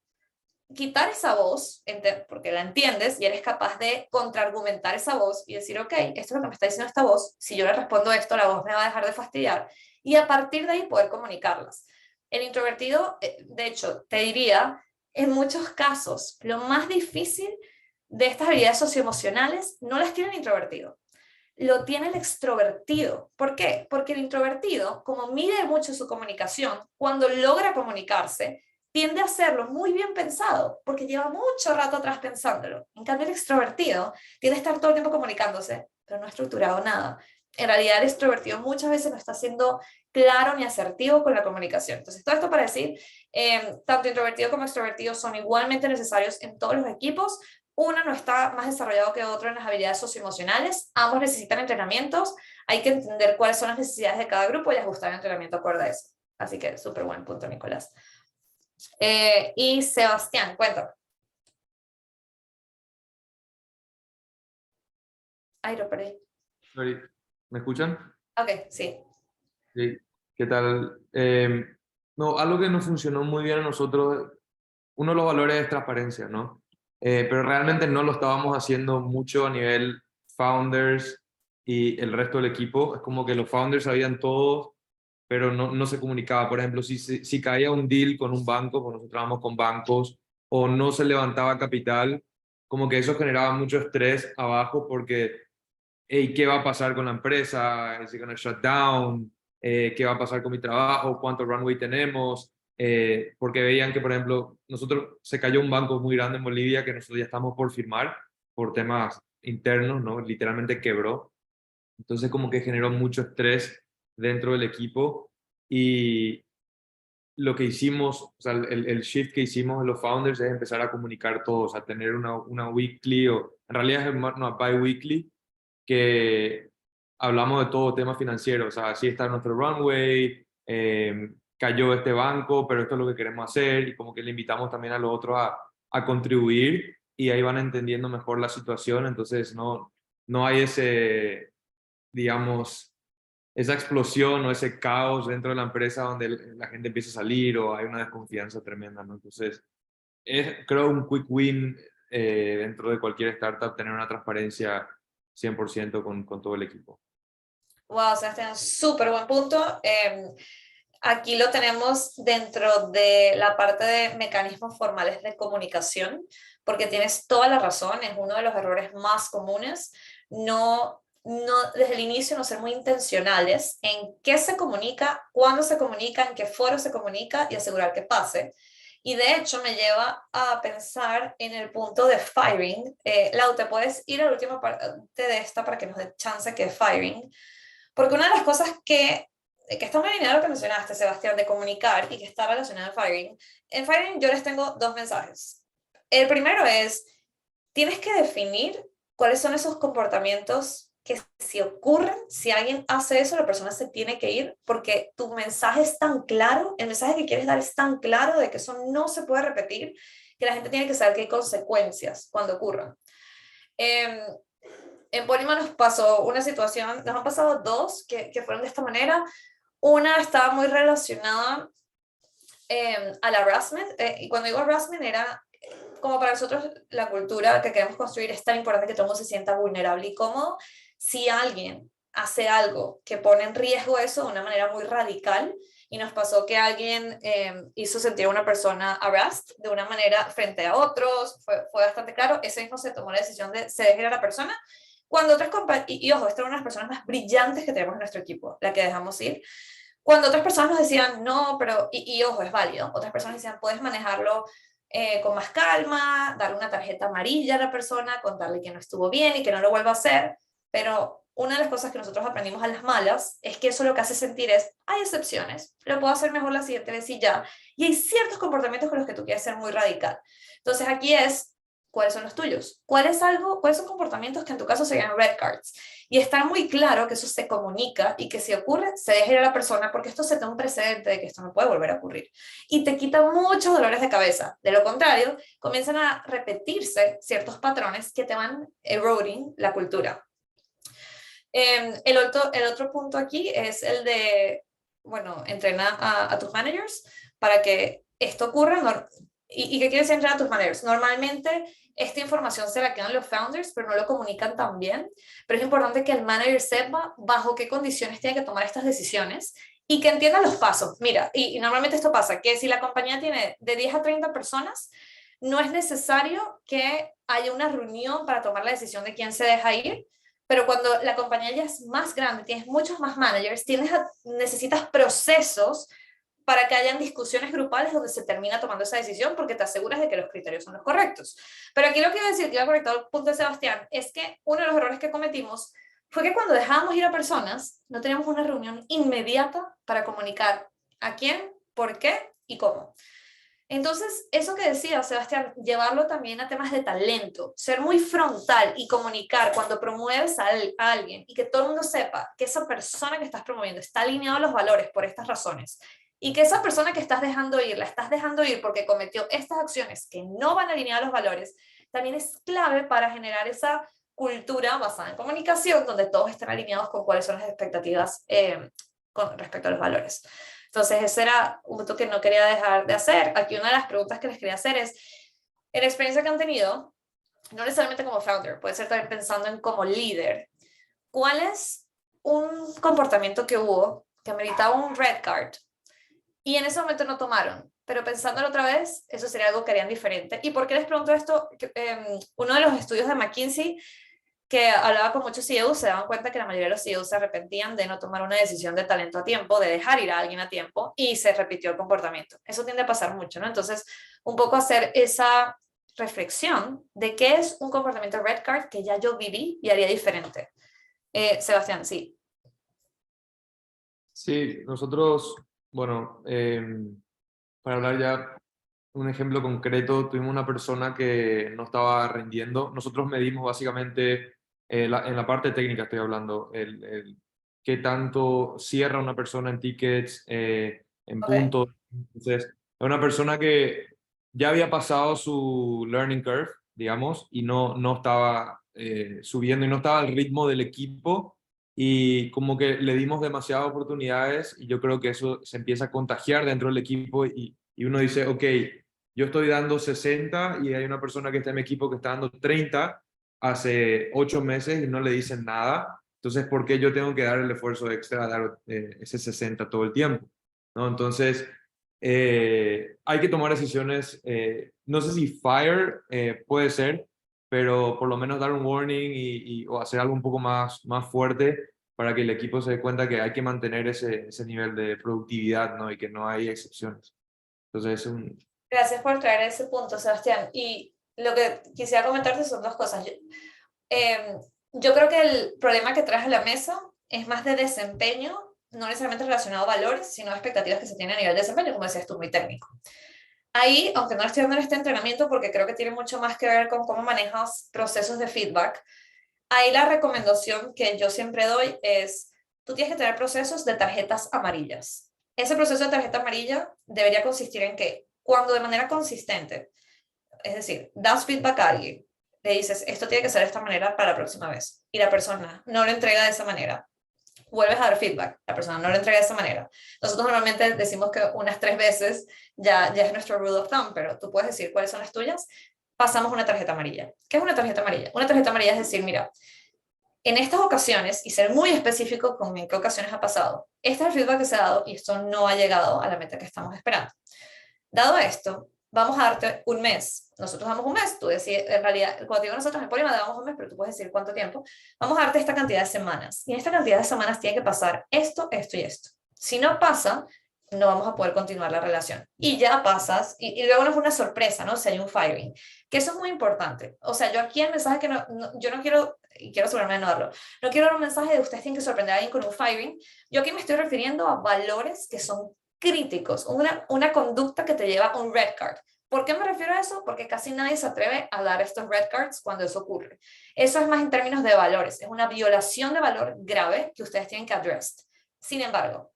Quitar esa voz, porque la entiendes y eres capaz de contraargumentar esa voz y decir, ok, esto es lo que me está diciendo esta voz, si yo le respondo esto, la voz me va a dejar de fastidiar, y a partir de ahí poder comunicarlas. El introvertido, de hecho, te diría, en muchos casos, lo más difícil de estas habilidades socioemocionales no las tiene el introvertido, lo tiene el extrovertido. ¿Por qué? Porque el introvertido, como mide mucho su comunicación, cuando logra comunicarse, tiende a hacerlo muy bien pensado, porque lleva mucho rato atrás pensándolo. En cambio, el extrovertido tiende a estar todo el tiempo comunicándose, pero no ha estructurado nada. en realidad el extrovertido muchas veces no está siendo claro ni asertivo con la comunicación. Entonces, todo esto para decir, tanto introvertido como extrovertido son igualmente necesarios en todos los equipos. Uno no está más desarrollado que otro en las habilidades socioemocionales, ambos necesitan entrenamientos, hay que entender cuáles son las necesidades de cada grupo y ajustar el entrenamiento acorde a eso. Así que súper buen punto, Nicolás. Y Sebastián, cuéntame. Ay, lo perdí. ¿Me escuchan? Ok, sí. Sí. ¿Qué tal? No, algo que nos funcionó muy bien a nosotros, uno de los valores es transparencia, ¿no? Pero realmente no lo estábamos haciendo mucho a nivel founders y el resto del equipo. Es como que los founders sabían todo, pero no se comunicaba. Por ejemplo, si caía un deal con un banco, pues nosotros trabajamos con bancos, o no se levantaba capital, como que eso generaba mucho estrés abajo porque, hey, ¿qué va a pasar con la empresa? ¿Es going to shut down? ¿Qué va a pasar con mi trabajo? ¿Cuánto runway tenemos? Porque veían que, por ejemplo, nosotros se cayó un banco muy grande en Bolivia que nosotros ya estamos por firmar por temas internos, ¿no? Literalmente quebró. Entonces como que generó mucho estrés dentro del equipo y lo que hicimos, o sea, el shift que hicimos en los founders es empezar a comunicar todos, a tener una weekly o en realidad es una bi-weekly que hablamos de todo tema financiero, o sea, así está nuestro runway, cayó este banco, pero esto es lo que queremos hacer y como que le invitamos también a los otros a contribuir y ahí van entendiendo mejor la situación, entonces no hay ese, digamos, esa explosión o ese caos dentro de la empresa donde la gente empieza a salir o hay una desconfianza tremenda, ¿no? Entonces, es creo un quick win dentro de cualquier startup tener una transparencia 100% con todo el equipo. Wow, Sebastián, súper buen punto. Aquí lo tenemos dentro de la parte de mecanismos formales de comunicación, porque tienes toda la razón, es uno de los errores más comunes. No, desde el inicio no ser muy intencionales en qué se comunica, cuándo se comunica, en qué foro se comunica y asegurar que pase. Y de hecho me lleva a pensar en el punto de firing. Lau, ¿te puedes ir a la última parte de esta para que nos dé chance que es firing? Porque una de las cosas que está muy alineado lo que mencionaste, Sebastián, de comunicar y que está relacionado al firing. En firing yo les tengo dos mensajes. El primero es, tienes que definir cuáles son esos comportamientos que si ocurren, si alguien hace eso, la persona se tiene que ir, porque tu mensaje es tan claro, el mensaje que quieres dar es tan claro de que eso no se puede repetir, que la gente tiene que saber que hay consecuencias cuando ocurran. En Polyma nos pasó una situación, nos han pasado dos que fueron de esta manera. Una estaba muy relacionada al harassment, y cuando digo harassment era como para nosotros la cultura que queremos construir es tan importante que todo el mundo se sienta vulnerable y cómodo. Si alguien hace algo que pone en riesgo eso de una manera muy radical, y nos pasó que alguien hizo sentir a una persona harassed de una manera frente a otros, fue bastante claro, ese mismo se tomó la decisión de se dejar a la persona, cuando otras compañías, y ojo, esta era una de las personas más brillantes que tenemos en nuestro equipo, la que dejamos ir, cuando otras personas nos decían, no, pero, y ojo, es válido, otras personas decían, puedes manejarlo con más calma, darle una tarjeta amarilla a la persona, contarle que no estuvo bien y que no lo vuelva a hacer, pero una de las cosas que nosotros aprendimos a las malas es que eso lo que hace sentir es, hay excepciones, lo puedo hacer mejor la siguiente vez y ya, y hay ciertos comportamientos con los que tú quieres ser muy radical. Entonces aquí es, ¿cuáles son los tuyos? ¿Cuáles son comportamientos que en tu caso serían red cards? Y está muy claro que eso se comunica y que si ocurre, se deja ir a la persona porque esto se da un precedente de que esto no puede volver a ocurrir. Y te quita muchos dolores de cabeza. De lo contrario, comienzan a repetirse ciertos patrones que te van eroding la cultura. El otro punto aquí es el de, bueno, entrena a tus managers para que esto ocurra. ¿Y qué quiere decir entrenar a tus managers? Normalmente esta información se la quedan los founders, pero no lo comunican tan bien. Pero es importante que el manager sepa bajo qué condiciones tiene que tomar estas decisiones y que entienda los pasos. Mira, y normalmente esto pasa, que si la compañía tiene de 10 a 30 personas, no es necesario que haya una reunión para tomar la decisión de quién se deja ir, pero cuando la compañía ya es más grande, tienes muchos más managers, necesitas procesos para que hayan discusiones grupales donde se termina tomando esa decisión porque te aseguras de que los criterios son los correctos. Pero aquí lo que iba a decir, que iba a conectar el punto de Sebastián, es que uno de los errores que cometimos fue que cuando dejábamos ir a personas, no teníamos una reunión inmediata para comunicar a quién, por qué y cómo. Entonces, eso que decía Sebastián, llevarlo también a temas de talento, ser muy frontal y comunicar cuando promueves a alguien y que todo el mundo sepa que esa persona que estás promoviendo está alineado a los valores por estas razones y que esa persona que estás dejando ir, la estás dejando ir porque cometió estas acciones que no van alineadas a los valores, también es clave para generar esa cultura basada en comunicación donde todos estén alineados con cuáles son las expectativas con respecto a los valores. Entonces, ese era un punto que no quería dejar de hacer. Aquí una de las preguntas que les quería hacer es, en la experiencia que han tenido, no necesariamente como founder, puede ser también pensando en como líder, ¿cuál es un comportamiento que hubo que ameritaba un red card y en ese momento no tomaron? Pero pensándolo otra vez, eso sería algo que harían diferente. ¿Y por qué les pregunto esto? Uno de los estudios de McKinsey que hablaba con muchos CEOs, se daban cuenta que la mayoría de los CEOs se arrepentían de no tomar una decisión de talento a tiempo, de dejar ir a alguien a tiempo, y se repitió el comportamiento. Eso tiende a pasar mucho, ¿no? Entonces, un poco hacer esa reflexión de qué es un comportamiento red card que ya yo viví y haría diferente. Sebastián, sí. Sí, nosotros, bueno, para hablar ya un ejemplo concreto, tuvimos una persona que no estaba rindiendo. Nosotros medimos básicamente, en la parte técnica estoy hablando, qué tanto cierra una persona en tickets, en puntos. Entonces, es una persona que ya había pasado su learning curve, digamos, y no estaba subiendo y no estaba al ritmo del equipo. Y como que le dimos demasiadas oportunidades y yo creo que eso se empieza a contagiar dentro del equipo y uno dice, ok, yo estoy dando 60 y hay una persona que está en mi equipo que está dando 30 hace 8 meses y no le dicen nada. Entonces, ¿por qué yo tengo que dar el esfuerzo extra, dar ese 60 todo el tiempo? ¿No? Entonces, hay que tomar decisiones, no sé si fire puede ser, pero por lo menos dar un warning o hacer algo un poco más fuerte para que el equipo se dé cuenta que hay que mantener ese nivel de productividad, ¿no? Y que no hay excepciones. Entonces, Gracias por traer ese punto, Sebastián. Y lo que quisiera comentarte son dos cosas. Yo creo que el problema que traes a la mesa es más de desempeño, no necesariamente relacionado a valores, sino a expectativas que se tienen a nivel de desempeño, como decías tú, muy técnico. Ahí, aunque no estoy dando este entrenamiento porque creo que tiene mucho más que ver con cómo manejas procesos de feedback, ahí la recomendación que yo siempre doy es, tú tienes que tener procesos de tarjetas amarillas. Ese proceso de tarjeta amarilla debería consistir en que cuando de manera consistente, es decir, das feedback a alguien, le dices, esto tiene que ser de esta manera para la próxima vez, y la persona no lo entrega de esa manera, vuelves a dar feedback, la persona no lo entrega de esa manera. Nosotros normalmente decimos que unas 3 veces ya es nuestro rule of thumb, pero tú puedes decir cuáles son las tuyas. Pasamos una tarjeta amarilla. ¿Qué es una tarjeta amarilla? Una tarjeta amarilla es decir, mira, en estas ocasiones, y ser muy específico con en qué ocasiones ha pasado, este es el feedback que se ha dado y esto no ha llegado a la meta que estamos esperando. Dado esto, vamos a darte un mes. Nosotros damos un mes, tú decides, en realidad, cuando digo nosotros en Polima damos un mes, pero tú puedes decir cuánto tiempo. Vamos a darte esta cantidad de semanas. Y en esta cantidad de semanas tiene que pasar esto, esto y esto. Si no pasa, no vamos a poder continuar la relación. Y ya pasas, y luego no es una sorpresa, ¿no? Si hay un firing. Que eso es muy importante. O sea, yo aquí el mensaje que yo no quiero, y quiero asegurarme de no darlo, no quiero dar un mensaje de ustedes tienen que sorprender a alguien con un firing. Yo aquí me estoy refiriendo a valores que son críticos, una conducta que te lleva a un red card. ¿Por qué me refiero a eso? Porque casi nadie se atreve a dar estos red cards cuando eso ocurre. Eso es más en términos de valores, es una violación de valor grave que ustedes tienen que address. Sin embargo,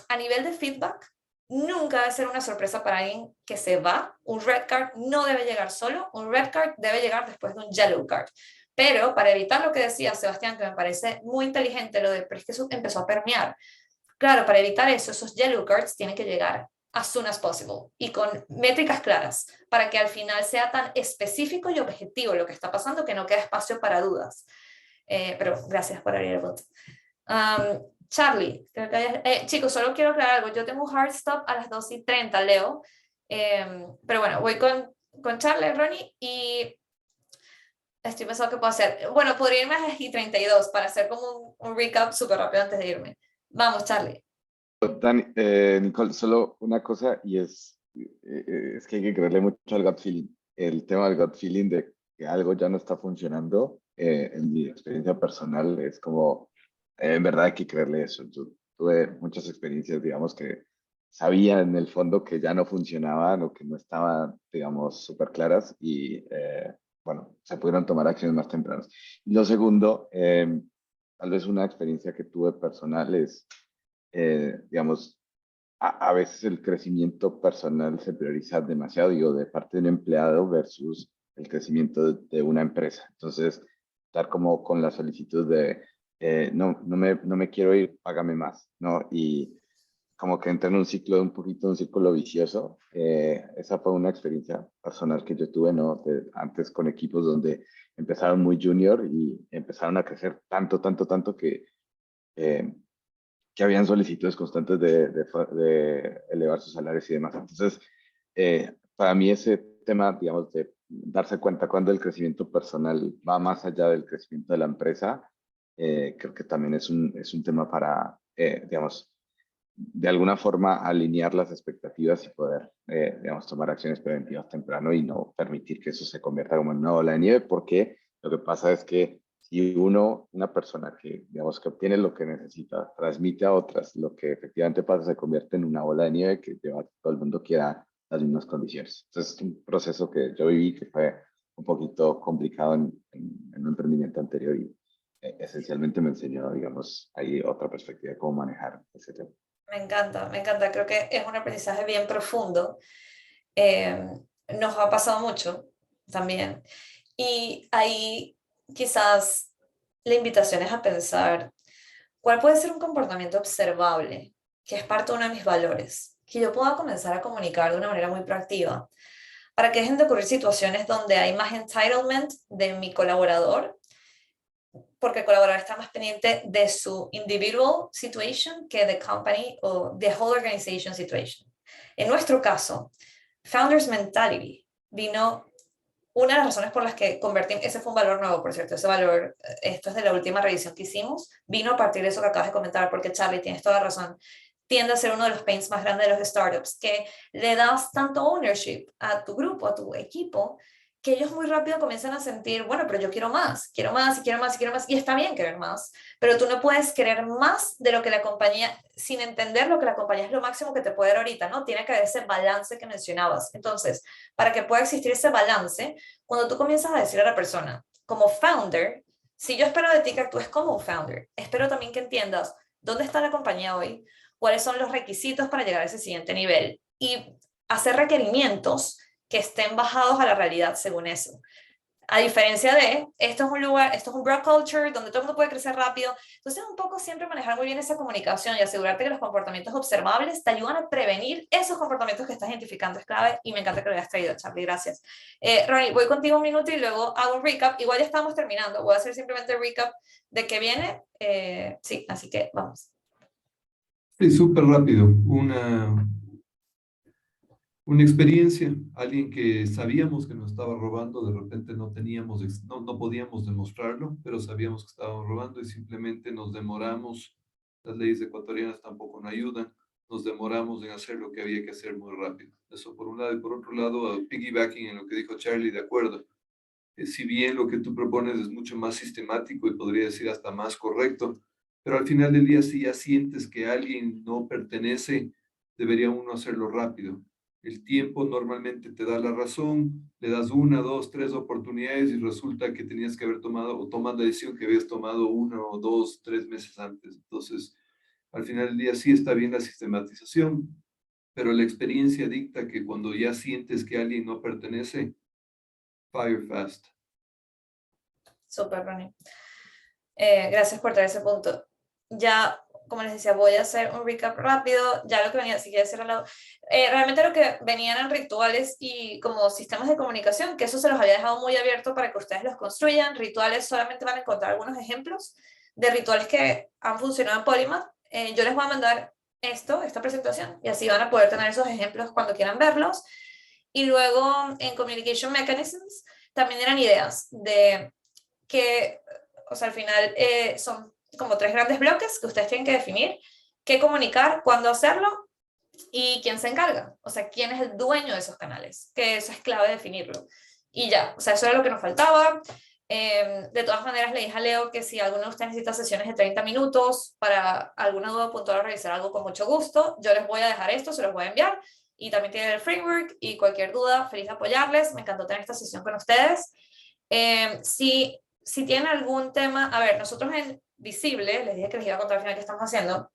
a nivel de feedback, nunca debe ser una sorpresa para alguien que se va. Un red card no debe llegar solo, un red card debe llegar después de un yellow card. Pero para evitar lo que decía Sebastián, que me parece muy inteligente, lo de, pero es que eso empezó a permear. Claro, para evitar eso, esos yellow cards tienen que llegar as soon as possible y con métricas claras para que al final sea tan específico y objetivo lo que está pasando que no quede espacio para dudas. Pero gracias por abrir el bot. Charlie, chicos, solo quiero aclarar algo. Yo tengo un hard stop a las 2:30, Leo. Pero bueno, voy con Charlie, Ronnie, y estoy pensando qué puedo hacer. Bueno, podría irme a las 32 para hacer como un recap súper rápido antes de irme. Vamos, Charlie. Dani, Nicole, solo una cosa y es que hay que creerle mucho al gut feeling. El tema del gut feeling de que algo ya no está funcionando en mi experiencia personal, es como, en verdad hay que creerle eso. Yo tuve muchas experiencias, digamos, que sabía en el fondo que ya no funcionaban o que no estaban, digamos, súper claras y, bueno, se pudieron tomar acciones más tempranas. Y lo segundo, tal vez una experiencia que tuve personal es, digamos, a veces el crecimiento personal se prioriza demasiado, digo, de parte de un empleado versus el crecimiento de una empresa. Entonces, estar como con la solicitud de, no me quiero ir, págame más, ¿no? Y como que entré en un ciclo, un círculo vicioso. Esa fue una experiencia personal que yo tuve, ¿no? Antes con equipos donde empezaron muy junior y empezaron a crecer tanto eh, que habían solicitudes constantes de elevar sus salarios y demás. Entonces, para mí ese tema, digamos, de darse cuenta cuando el crecimiento personal va más allá del crecimiento de la empresa, creo que también es un tema para, digamos, de alguna forma alinear las expectativas y poder, digamos, tomar acciones preventivas temprano y no permitir que eso se convierta como en una bola de nieve, porque lo que pasa es que si una persona que, digamos, que obtiene lo que necesita, transmite a otras, lo que efectivamente pasa se convierte en una bola de nieve que lleva a que todo el mundo quiera las mismas condiciones. Entonces, es un proceso que yo viví que fue un poquito complicado en un emprendimiento anterior y esencialmente me enseñó, digamos, ahí otra perspectiva de cómo manejar ese tema. Me encanta. Creo que es un aprendizaje bien profundo. Nos ha pasado mucho también. Y ahí quizás la invitación es a pensar cuál puede ser un comportamiento observable, que es parte de uno de mis valores, que yo pueda comenzar a comunicar de una manera muy proactiva, para que dejen de ocurrir situaciones donde hay más entitlement de mi colaborador, porque el colaborador está más pendiente de su individual situation que de company o the whole organization situation. En nuestro caso, Founders Mentality vino, una de las razones por las que convertimos, ese fue un valor nuevo, por cierto, ese valor, esto es de la última revisión que hicimos, vino a partir de eso que acabas de comentar, porque Charlie, tienes toda razón, tiende a ser uno de los pains más grandes de los startups, que le das tanto ownership a tu grupo, a tu equipo, que ellos muy rápido comienzan a sentir, bueno, pero yo quiero más, y está bien querer más, pero tú no puedes querer más de lo que la compañía, sin entender lo que la compañía es lo máximo que te puede dar ahorita, ¿no? Tiene que haber ese balance que mencionabas. Entonces, para que pueda existir ese balance, cuando tú comienzas a decir a la persona, como founder, si yo espero de ti que actúes como un founder, espero también que entiendas dónde está la compañía hoy, cuáles son los requisitos para llegar a ese siguiente nivel y hacer requerimientos que estén bajados a la realidad según eso. A diferencia de, esto es un lugar, esto es un broad culture donde todo el mundo puede crecer rápido. Entonces, un poco siempre manejar muy bien esa comunicación y asegurarte que los comportamientos observables te ayudan a prevenir esos comportamientos que estás identificando. Es clave y me encanta que lo hayas traído, Charlie. Gracias. Ronnie, voy contigo un minuto y luego hago un recap. Igual ya estamos terminando. Voy a hacer simplemente el recap de qué viene. Sí, así que vamos. Sí, súper rápido. Una experiencia, alguien que sabíamos que nos estaba robando, de repente no podíamos demostrarlo, pero sabíamos que estábamos robando y simplemente nos demoramos, las leyes ecuatorianas tampoco nos ayudan, nos demoramos en hacer lo que había que hacer muy rápido. Eso por un lado, y por otro lado, piggybacking en lo que dijo Charlie, de acuerdo. Si bien lo que tú propones es mucho más sistemático y podría decir hasta más correcto, pero al final del día si ya sientes que alguien no pertenece, debería uno hacerlo rápido. El tiempo normalmente te da la razón, le das 1, 2, 3 oportunidades y resulta que tenías que haber tomado o tomas la decisión que habías tomado 1, 2, 3 meses antes. Entonces, al final del día sí está bien la sistematización, pero la experiencia dicta que cuando ya sientes que alguien no pertenece, fire fast. Súper, Ronnie. Gracias por traer ese punto. Ya, como les decía, voy a hacer un recap rápido. Ya lo que venía, si quieres hacer al lado. Realmente lo que venían eran rituales y como sistemas de comunicación, que eso se los había dejado muy abierto para que ustedes los construyan. Rituales, solamente van a encontrar algunos ejemplos de rituales que han funcionado en Polymath. Yo les voy a mandar esta presentación, y así van a poder tener esos ejemplos cuando quieran verlos. Y luego en Communication Mechanisms también eran ideas de que, o sea, al final son como 3 grandes bloques que ustedes tienen que definir: qué comunicar, cuándo hacerlo y quién se encarga, o sea, quién es el dueño de esos canales, que eso es clave definirlo. Y ya, o sea, eso era lo que nos faltaba. De todas maneras, le dije a Leo que si alguno de ustedes necesita sesiones de 30 minutos para alguna duda puntual o revisar algo, con mucho gusto. Yo les voy a dejar esto, se los voy a enviar. Y también tienen el framework y cualquier duda, feliz de apoyarles. Me encantó tener esta sesión con ustedes. Si tienen algún tema, a ver, nosotros en Visible, les dije que les iba a contar al final qué estamos haciendo.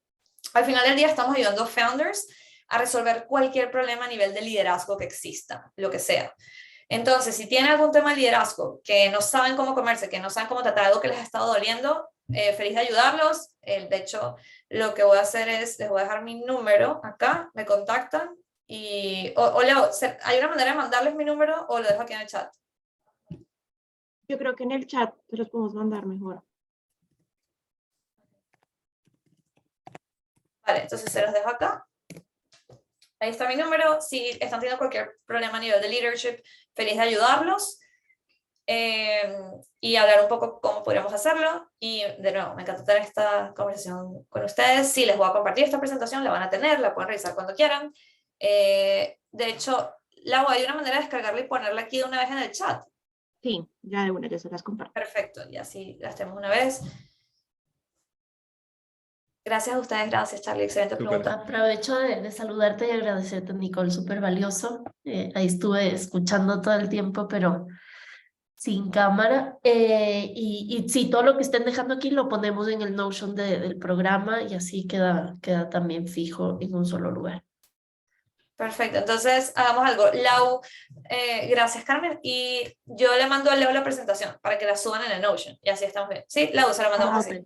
Al final del día estamos ayudando a founders a resolver cualquier problema a nivel de liderazgo que exista, lo que sea. Entonces, si tienen algún tema de liderazgo, que no saben cómo comerse, que no saben cómo tratar algo que les ha estado doliendo, feliz de ayudarlos. De hecho, lo que voy a hacer es, les voy a dejar mi número acá, me contactan y, o Leo, ¿hay una manera de mandarles mi número o lo dejo aquí en el chat? Yo creo que en el chat te los podemos mandar mejor. Vale, entonces se los dejo acá. Ahí está mi número. Si están teniendo cualquier problema a nivel de leadership, feliz de ayudarlos y hablar un poco cómo podríamos hacerlo. Y de nuevo, me encanta tener esta conversación con ustedes. Sí, les voy a compartir esta presentación, la van a tener, la pueden revisar cuando quieran. De hecho, Lau, hay una manera de descargarla y ponerla aquí de una vez en el chat. Sí, ya de una, ya se las comparto. Perfecto, y así las tenemos una vez. Gracias a ustedes, gracias Charlie, excelente pregunta. Aprovecho de saludarte y agradecerte, Nicole, súper valioso. Ahí estuve escuchando todo el tiempo, pero sin cámara. Y sí, todo lo que estén dejando aquí lo ponemos en el Notion del programa y así queda también fijo en un solo lugar. Perfecto, entonces hagamos algo. Lau, gracias Carmen, y yo le mando a Leo la presentación para que la suban en el Notion y así estamos bien. Sí, Lau, se la mandamos así.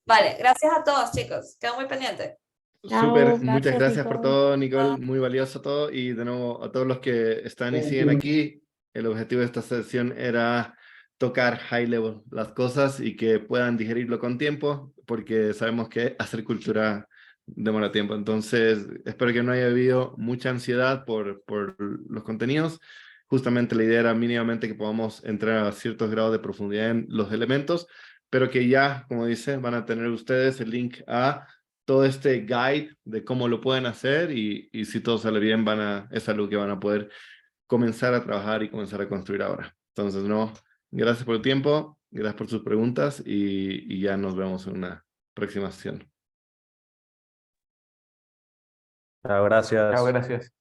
Vale, gracias a todos chicos, quedo muy pendiente. Súper, muchas gracias por todo, Nicole, muy valioso todo, y de nuevo a todos los que están y siguen aquí, el objetivo de esta sesión era tocar high level las cosas y que puedan digerirlo con tiempo, porque sabemos que hacer cultura demora tiempo, entonces espero que no haya habido mucha ansiedad por los contenidos. Justamente la idea era mínimamente que podamos entrar a ciertos grados de profundidad en los elementos, pero que ya, como dice, van a tener ustedes el link a todo este guide de cómo lo pueden hacer y si todo sale bien es algo que van a poder comenzar a trabajar y comenzar a construir ahora. Entonces, no, gracias por el tiempo, gracias por sus preguntas y ya nos vemos en una próxima sesión. Gracias. Gracias.